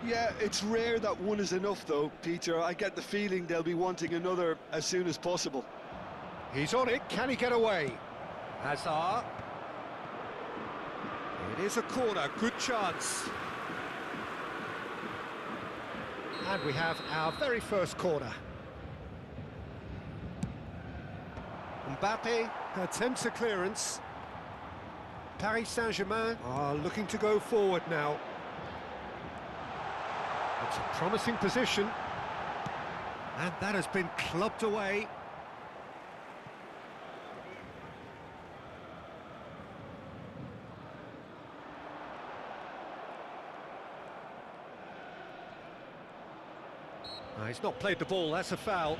Yeah, it's rare that one is enough though, Peter. I get the feeling they'll be wanting another as soon as possible. He's on it, can he get away? Hazard. It is a corner, good chance. And we have our very first corner. Mbappe attempts a clearance. Paris Saint-Germain are looking to go forward now. It's a promising position. And that has been clubbed away. He's not played the ball, that's a foul.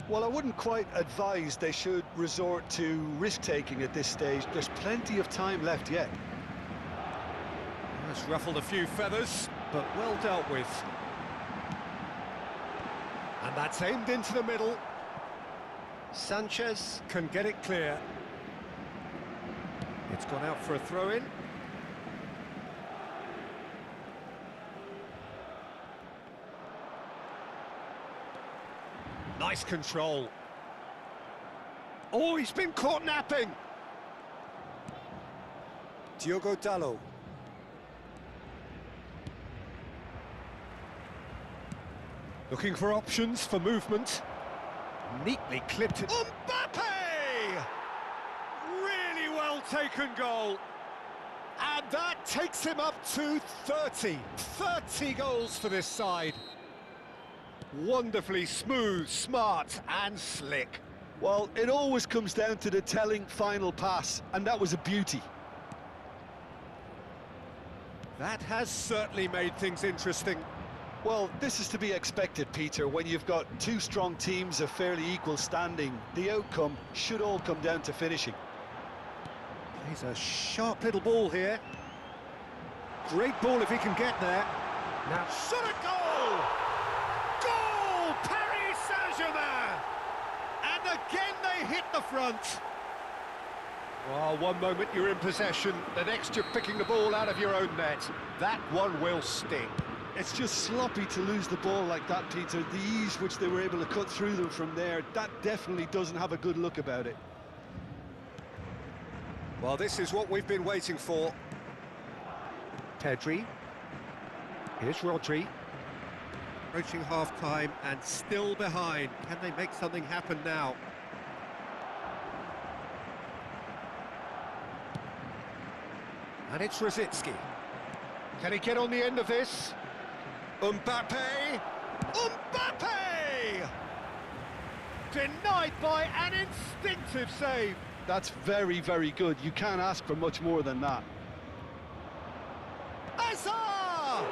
Well, I wouldn't quite advise they should resort to risk-taking at this stage. There's plenty of time left yet. That's ruffled a few feathers, but well dealt with. And that's aimed into the middle. Sanchez can get it clear. It's gone out for a throw-in. Nice control. Oh, he's been caught napping. Diogo Dalot. Looking for options for movement. Neatly clipped it. Mbappe! Really well taken goal. And that takes him up to 30. 30 goals for this side. Wonderfully smooth, smart and slick. Well, it always comes down to the telling final pass, and that was a beauty. That has certainly made things interesting. Well, this is to be expected, Peter. When you've got two strong teams of fairly equal standing, the outcome should all come down to finishing. He's a sharp little ball here. Great ball if he can get there. Now, Shot a goal! Goal! Paris Saint-Germain! And again they hit the front. well, one moment you're in possession, the next you're picking the ball out of your own net. That one will sting. It's just sloppy to lose the ball like that, Peter. The ease which they were able to cut through them from there, that definitely doesn't have a good look about it. Well, this is what we've been waiting for. Pedri. Here's Rodri. Approaching half-time and still behind. Can they make something happen now? And it's Rosicki. Can he get on the end of this? Mbappe! Mbappe! Denied by an instinctive save. That's very, very good. You can't ask for much more than that. Hazard!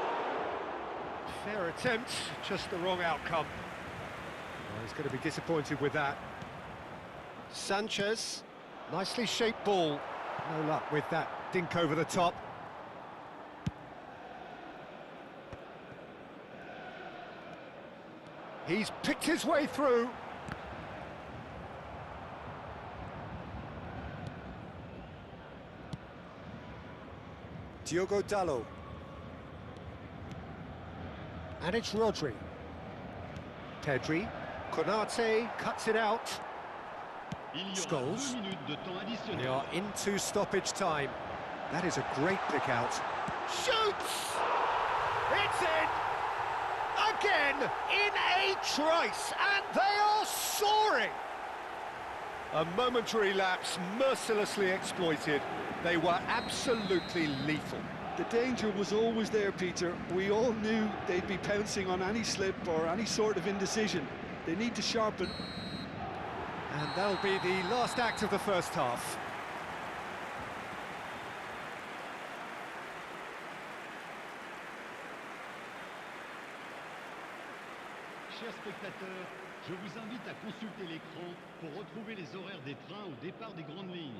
Fair attempt, just the wrong outcome. Oh, he's going to be disappointed with that. Sanchez, nicely shaped ball. No luck with that dink over the top. He's picked his way through. Diogo Dalot. And it's Rodri. Pedri. Konate cuts it out. Scholes. They are into stoppage time. That is a great pick out. Shoots! It's in! Again, in a trice, and they are soaring! A momentary lapse mercilessly exploited. They were absolutely lethal. The danger was always there, Peter. We all knew they'd be pouncing on any slip or any sort of indecision. They need to sharpen. And that'll be the last act of the first half. Chers spectateurs, je vous invite à consulter l'écran pour retrouver les horaires des trains au départ des grandes lignes.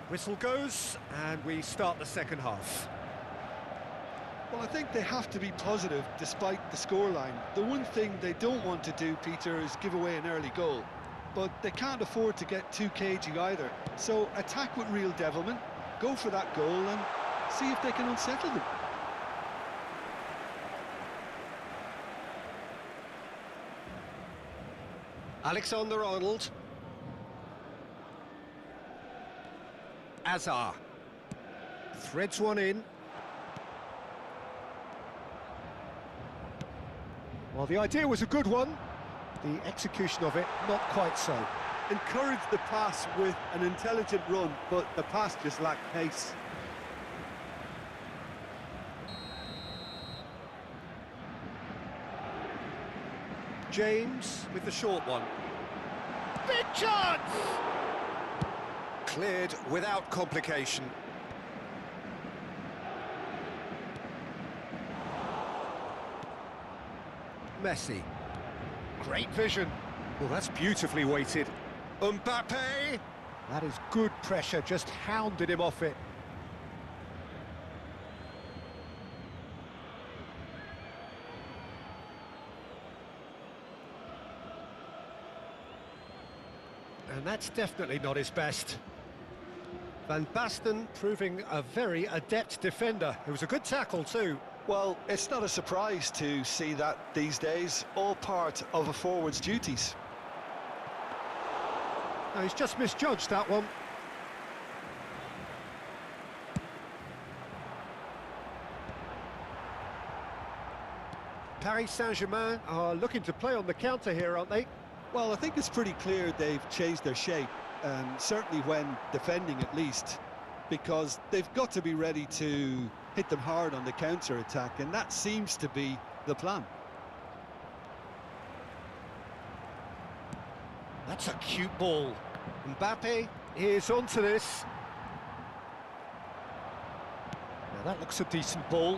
Whistle goes, and we start the second half. Well, I think they have to be positive despite the scoreline. The one thing they don't want to do, Peter, is give away an early goal. But they can't afford to get too cagey either. So attack with real devilment, go for that goal and see if they can unsettle them. Alexander-Arnold. Azar. Threads one in. Well, the idea was a good one. The execution of it, not quite so. Encourage the pass with an intelligent run, but the pass just lacked pace. James with the short one. Big chance! Cleared without complication. Messi. Great vision. Well, that's beautifully weighted. Mbappe! That is good pressure, just hounded him off it. And that's definitely not his best. Van Basten proving a very adept defender. It was a good tackle too. Well, it's not a surprise to see that these days, all part of a forward's duties. No, he's just misjudged that one. Paris Saint-Germain are looking to play on the counter here, aren't they? Well, I think it's pretty clear they've changed their shape, certainly when defending at least. because they've got to be ready to hit them hard on the counter-attack, and that seems to be the plan. That's a cute ball. Mbappe is onto this. Now that looks a decent ball.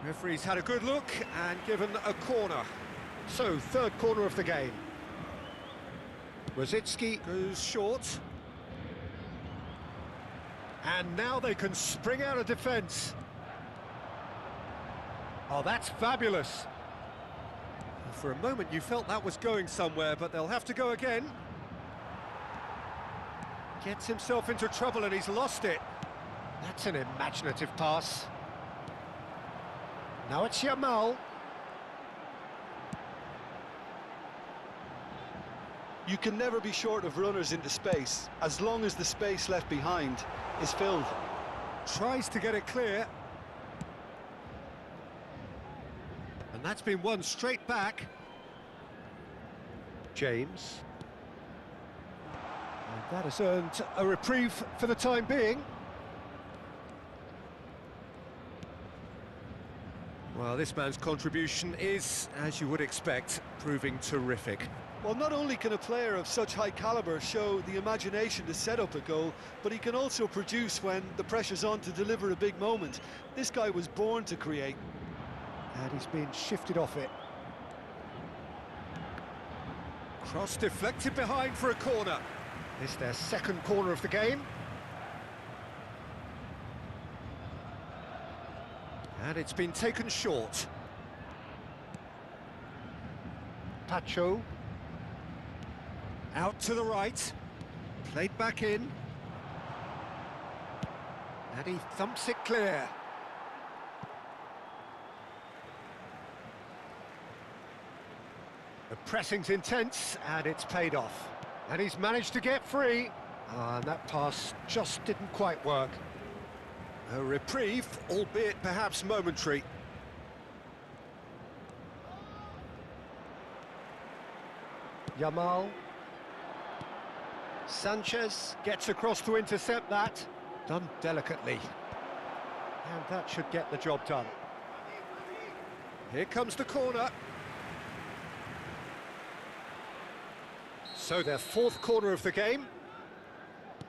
Referee's had a good look and given a corner. So, third corner of the game. Rosicki goes short. And now they can spring out of defence. Oh, that's fabulous. For a moment you felt that was going somewhere, but they'll have to go again. Gets himself into trouble and he's lost it. That's an imaginative pass. Now it's Yamal. You can never be short of runners into space, as long as the space left behind is filled. Tries to get it clear. And that's been won straight back. James. And that has earned a reprieve for the time being. Well, this man's contribution is, as you would expect, proving terrific. Well, not only can a player of such high calibre show the imagination to set up a goal, but he can also produce when the pressure's on to deliver a big moment. This guy was born to create. And he's been shifted off it. Cross deflected behind for a corner. It's their second corner of the game. And it's been taken short. Pacho. Out to the right. Played back in. And he thumps it clear. The pressing's intense, and it's paid off. And he's managed to get free. And that pass just didn't quite work. A reprieve, albeit perhaps momentary. Yamal. Sanchez gets across to intercept that. Done delicately. And that should get the job done. Here comes the corner. So their fourth corner of the game.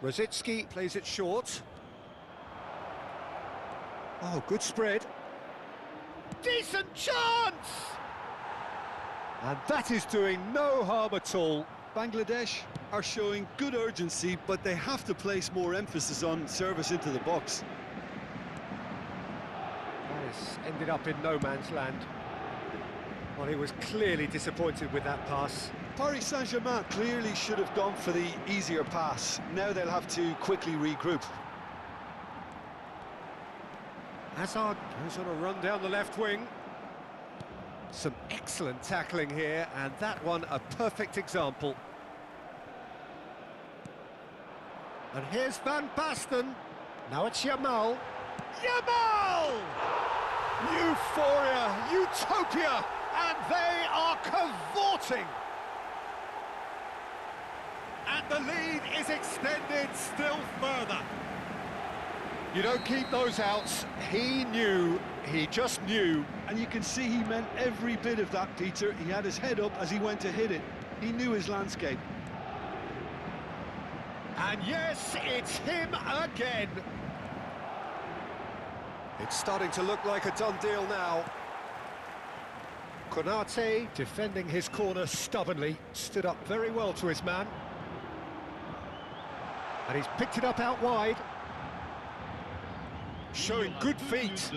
Rosicki plays it short. Oh, good spread. Decent chance! And that is doing no harm at all. Bangladesh are showing good urgency, but they have to place more emphasis on service into the box. That has ended up in no man's land. Well, he was clearly disappointed with that pass. Paris Saint-Germain clearly should have gone for the easier pass. Now they'll have to quickly regroup. Hazard goes on a run down the left wing. Some excellent tackling here, and that one a perfect example. And here's Van Basten. Now it's Yamal. Yamal! Euphoria, utopia, and they are cavorting. And the lead is extended still further. You don't keep those outs. He knew, he just knew. And you can see he meant every bit of that, Peter. He had his head up as he went to hit it. He knew his landscape. And yes, it's him again. It's starting to look like a done deal now. Konate defending his corner stubbornly, stood up very well to his man. And he's picked it up out wide. Showing good feet.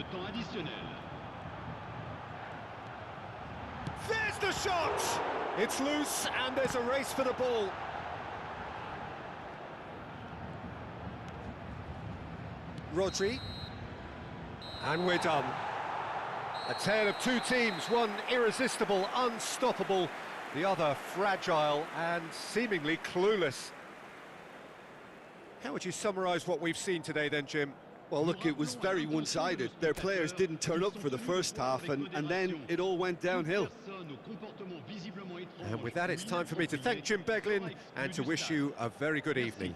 There's the shot! It's loose and there's a race for the ball. Rodri. And we're done. A tale of two teams, one irresistible, unstoppable, the other fragile and seemingly clueless. How would you summarise what we've seen today then, Jim? Well, look, it was very one-sided. Their players didn't turn up for the first half, and then it all went downhill. And with that, it's time for me to thank Jim Beglin and to wish you a very good evening.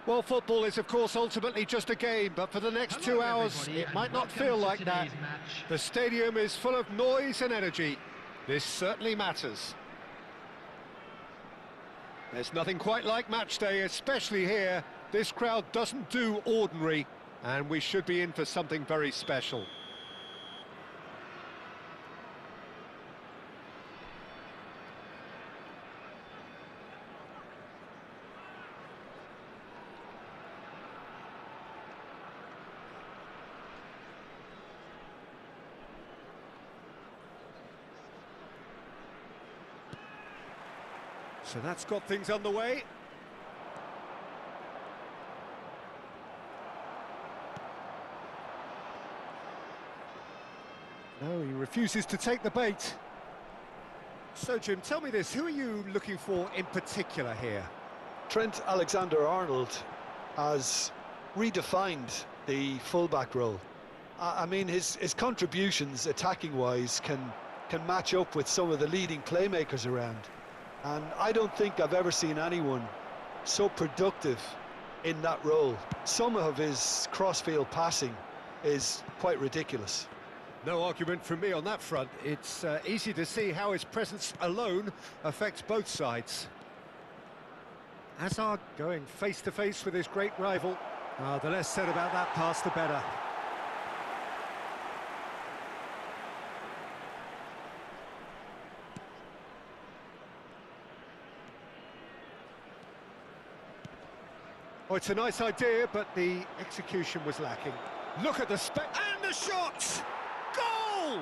Well, football is, of course, ultimately just a game, but for the next 2 hours, it might not feel like that. The stadium is full of noise and energy. This certainly matters. There's nothing quite like match day, especially here. This crowd doesn't do ordinary, and we should be in for something very special. So that's got things underway. No, he refuses to take the bait. So, Jim, tell me this, who are you looking for in particular here? Trent Alexander-Arnold has redefined the fullback role. I mean, his contributions, attacking-wise, can match up with some of the leading playmakers around. And I don't think I've ever seen anyone so productive in that role. Some of his cross-field passing is quite ridiculous. No argument from me on that front. It's easy to see how his presence alone affects both sides. Hazard going face-to-face with his great rival. The less said about that pass, the better. Oh, it's a nice idea, but the execution was lacking. Look at the and the shots! Goal!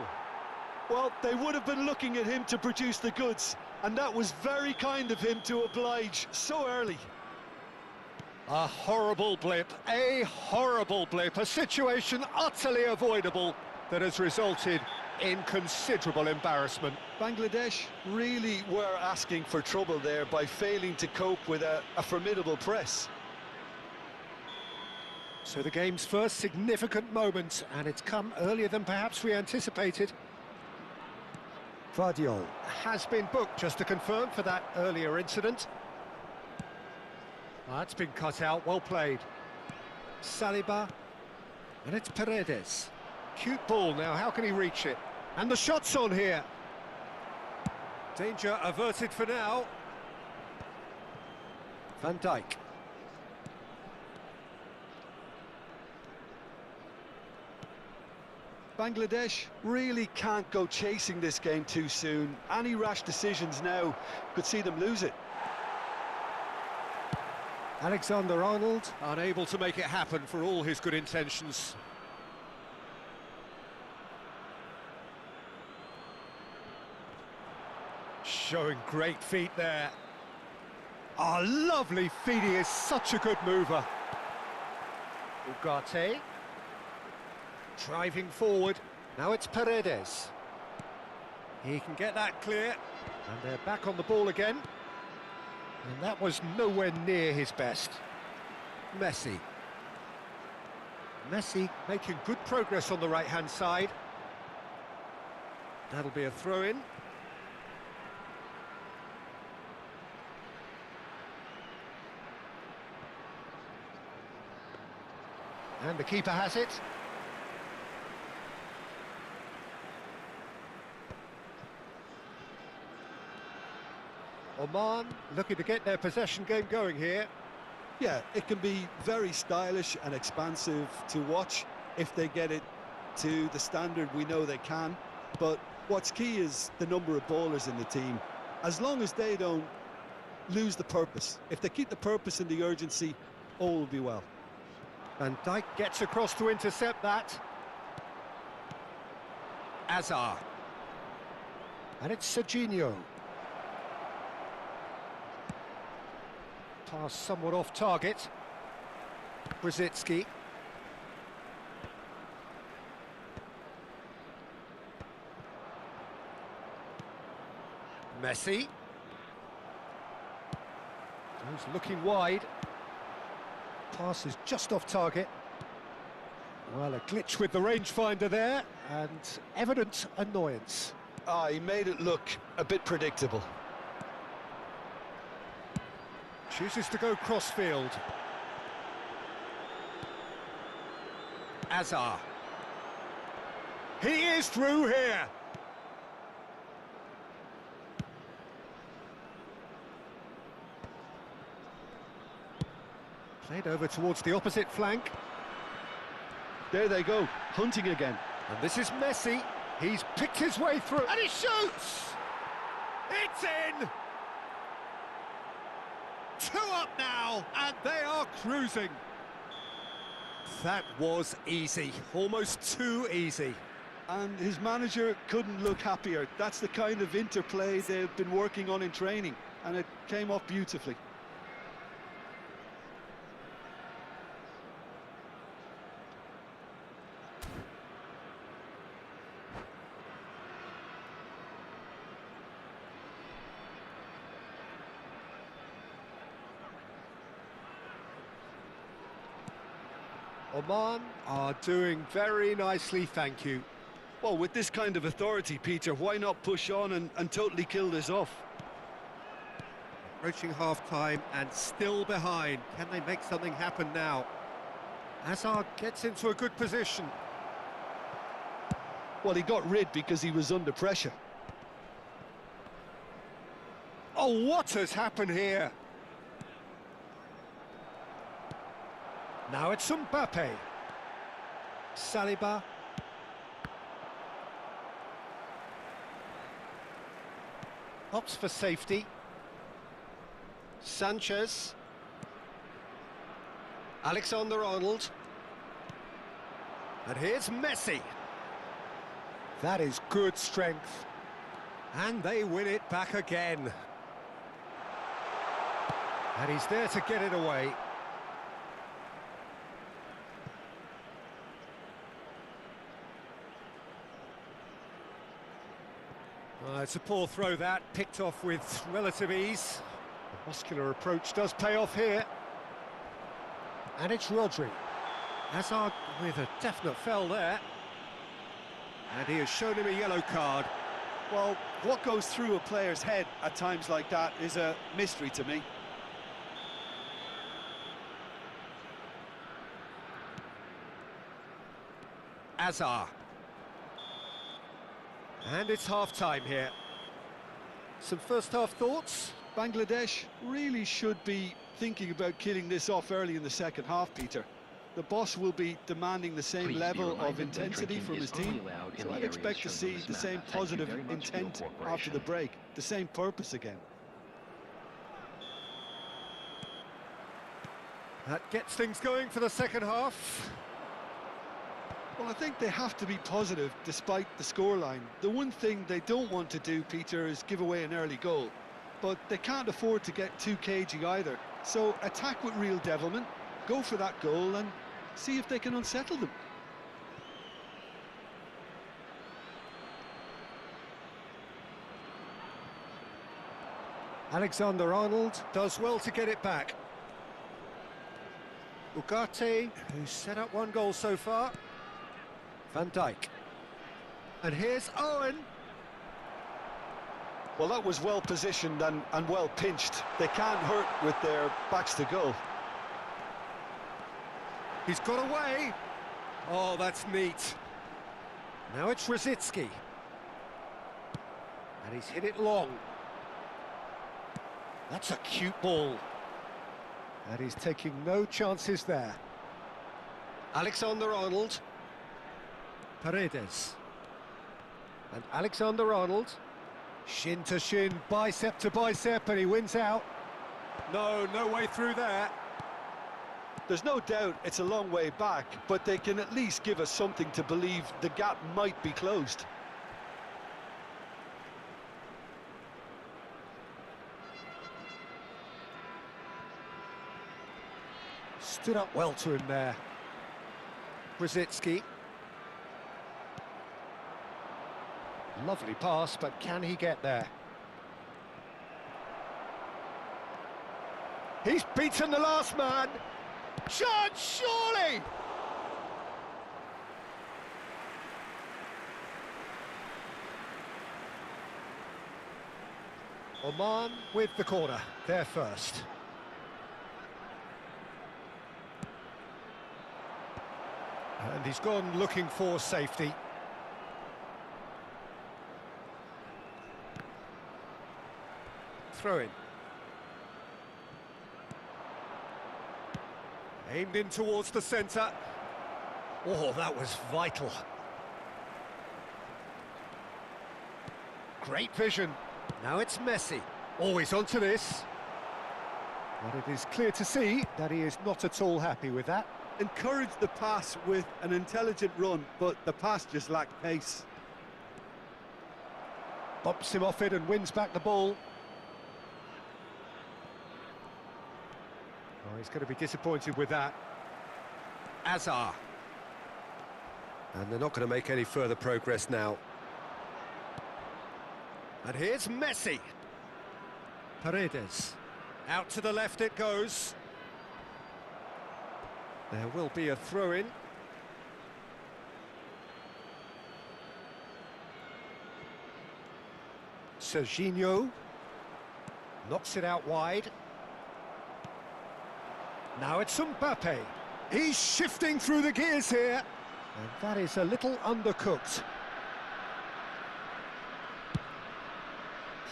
Well, they would have been looking at him to produce the goods, and that was very kind of him to oblige so early. A horrible blip, a situation utterly avoidable that has resulted in considerable embarrassment. Bangladesh really were asking for trouble there by failing to cope with a formidable press. So the game's first significant moment, and it's come earlier than perhaps we anticipated. Vardiol has been booked, just to confirm, for that earlier incident. That's been cut out, well played. Saliba, and it's Paredes. Cute ball now, how can he reach it? And the shot's on here. Danger averted for now. Van Dijk. Bangladesh really can't go chasing this game too soon. Any rash decisions now could see them lose it. Alexander-Arnold unable to make it happen for all his good intentions. Showing great feet there. Oh, lovely feet, he is such a good mover. Ugarte. Driving forward, now it's Paredes. He can get that clear, and they're back on the ball again. And that was nowhere near his best. Messi. Messi making good progress on the right-hand side. That'll be a throw-in. And the keeper has it. Oman looking to get their possession game going here. Yeah, it can be very stylish and expansive to watch if they get it to the standard we know they can. But what's key is the number of ballers in the team. As long as they don't lose the purpose, if they keep the purpose and the urgency, all will be well. Van Dijk gets across to intercept that. Azar. And it's Serginho. Pass somewhat off target. Brzezinski. Messi. He's looking wide. Pass is just off target. Well, a glitch with the rangefinder there, and evident annoyance. He made it look a bit predictable. Chooses to go crossfield. Azar. He is through here. Played over towards the opposite flank. There they go, hunting again. And this is Messi. He's picked his way through. And he shoots! It's in! 2 up now, and they are cruising. That was easy, almost too easy. And his manager couldn't look happier. That's the kind of interplay they've been working on in training, and it came off beautifully. Oman are doing very nicely, thank you. Well, with this kind of authority, Peter, why not push on and totally kill this off? Approaching half-time and still behind. Can they make something happen now? Hazard gets into a good position. Well, he got rid because he was under pressure. Oh, what has happened here? Now it's Mbappe. Saliba. Opts for safety. Sanchez. Alexander-Arnold. And here's Messi. That is good strength. And they win it back again. And he's there to get it away. It's a poor throw that, picked off with relative ease. The muscular approach does pay off here. And it's Rodri. Hazard with a definite foul there. And he has shown him a yellow card. Well, what goes through a player's head at times like that is a mystery to me. Azar. And it's half-time here. Some first-half thoughts? Bangladesh really should be thinking about killing this off early in the second half, Peter. The boss will be demanding the same level of intensity from his team, so I'd expect to see the same positive intent after the break, the same purpose again. That gets things going for the second half. Well, I think they have to be positive despite the scoreline. The one thing they don't want to do, Peter, is give away an early goal. But they can't afford to get too cagey either. So attack with real devilment, go for that goal and see if they can unsettle them. Alexander-Arnold does well to get it back. Ugarte, who's set up 1 goal so far. Van Dijk. And here's Owen. Well, that was well positioned and well pinched. They can't hurt with their backs to goal. He's got away. Oh, that's neat. Now it's Rosicki. And he's hit it long. That's a cute ball. And he's taking no chances there. Alexander-Arnold. Paredes. And Alexander-Arnold. Shin to shin, bicep to bicep, and he wins out. No way through there. There's no doubt it's a long way back, but they can at least give us something to believe the gap might be closed. Stood up well to him there. Rosicki. Lovely pass, but can he get there? He's beaten the last man. Chance, surely! Oman with the corner, there first. And he's gone looking for safety. Throw in. Aimed in towards the centre. Oh, that was vital. Great vision. Now it's Messi. Always onto this. But it is clear to see that he is not at all happy with that. Encouraged the pass with an intelligent run, but the pass just lacked pace. Bumps him off it and wins back the ball. Oh, he's going to be disappointed with that. Azar. And they're not going to make any further progress now. And here's Messi. Paredes. Out to the left it goes. There will be a throw-in. Serginho. Knocks it out wide. Now it's Mbappe. He's shifting through the gears here. And that is a little undercooked.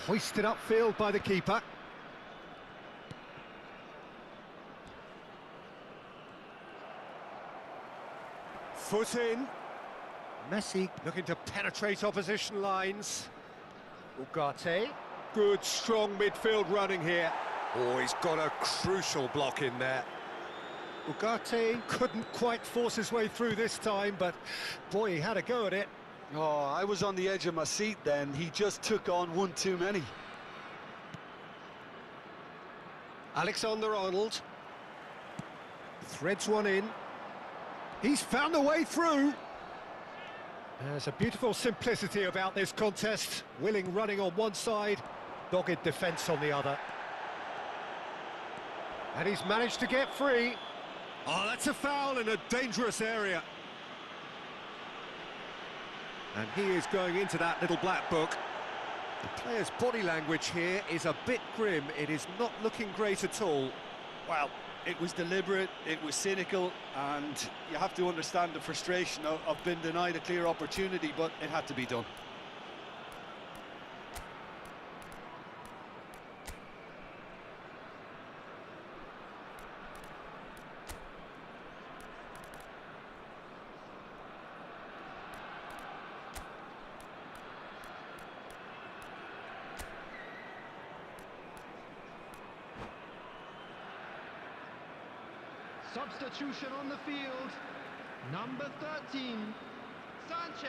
Hoisted upfield by the keeper. Foot in. Messi looking to penetrate opposition lines. Ugarte. Good, strong midfield running here. Oh, he's got a crucial block in there. Ugarte couldn't quite force his way through this time, but boy, he had a go at it. Oh, I was on the edge of my seat then. He just took on one too many. Alexander-Arnold. Threads one in. He's found a way through. There's a beautiful simplicity about this contest. Willing running on one side, dogged defence on the other. And he's managed to get free. Oh, that's a foul in a dangerous area. And he is going into that little black book. The player's body language here is a bit grim. It is not looking great at all. Well, it was deliberate, it was cynical, and you have to understand the frustration of being denied a clear opportunity, but it had to be done. Substitution on the field. Number 13, Sanchez.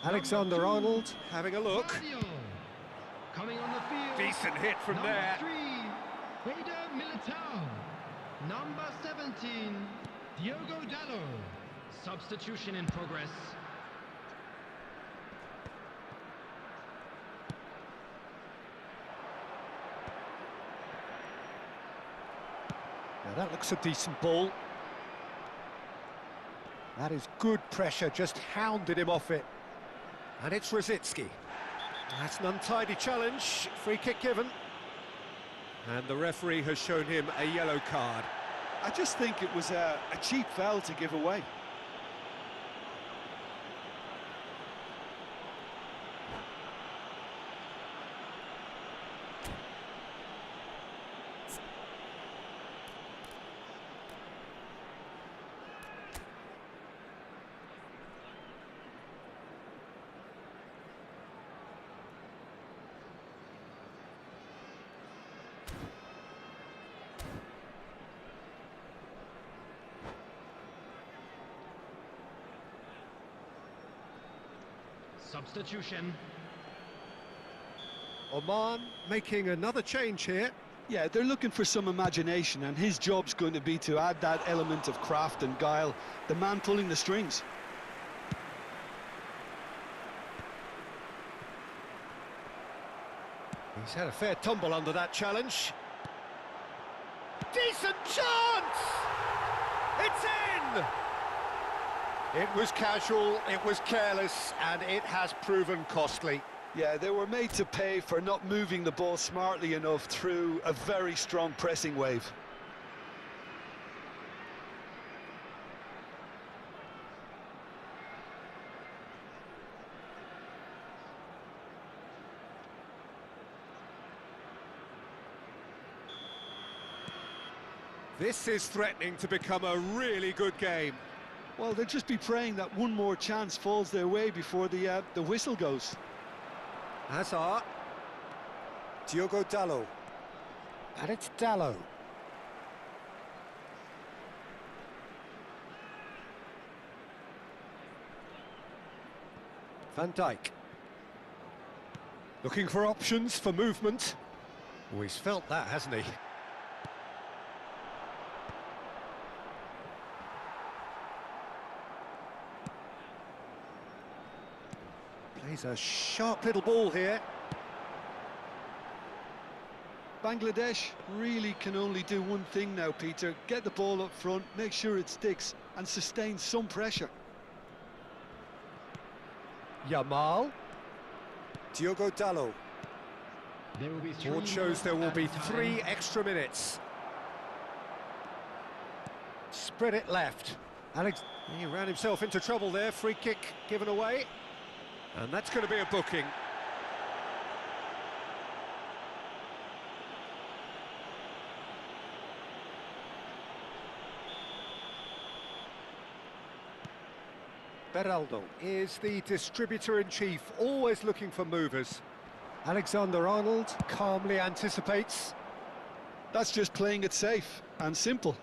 Alexander-Arnold having a look. Mario. Coming on the field. Decent hit from Number there. 3, Eder Militao. Number 17, Diogo Dallo. Substitution in progress. Now that looks a decent ball. That is good pressure, just hounded him off it. And it's Rosicki. That's an untidy challenge, free kick given. And the referee has shown him a yellow card. I just think it was a cheap foul to give away. Substitution. Oman making another change here. Yeah, they're looking for some imagination, and his job's going to be to add that element of craft and guile, the man pulling the strings. He's had a fair tumble under that challenge. Decent chance! It's in! It was casual, it was careless, and it has proven costly. Yeah, they were made to pay for not moving the ball smartly enough through a very strong pressing wave. This is threatening to become a really good game. Well, they'll just be praying that one more chance falls their way before the whistle goes. Hazard. Diogo Dalot. And it's Dalot. Van Dijk. Looking for options for movement. Oh, he's felt that, hasn't he? Plays a sharp little ball here. Bangladesh really can only do one thing now, Peter. Get the ball up front, make sure it sticks, and sustain some pressure. Yamal. Diogo Dalot. There will be Board shows there will be 3 extra minutes. Spread it left. He ran himself into trouble there. Free kick given away. And that's going to be a booking. Beraldo is the distributor-in-chief, always looking for movers. Alexander-Arnold calmly anticipates. That's just playing it safe and simple.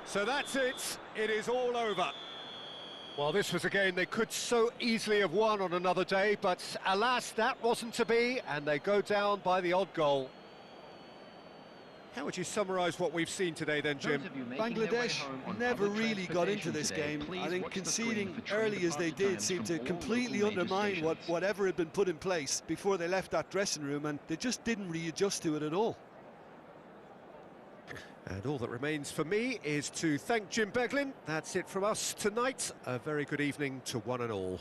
So that's it. It is all over. Well, this was a game they could so easily have won on another day, but alas, that wasn't to be, and they go down by the odd goal. How would you summarise what we've seen today then, Jim? Bangladesh never really got into this game. I think conceding early as they did seemed to completely undermine whatever had been put in place before they left that dressing room, and they just didn't readjust to it at all. And all that remains for me is to thank Jim Beglin. That's it from us tonight. A very good evening to one and all.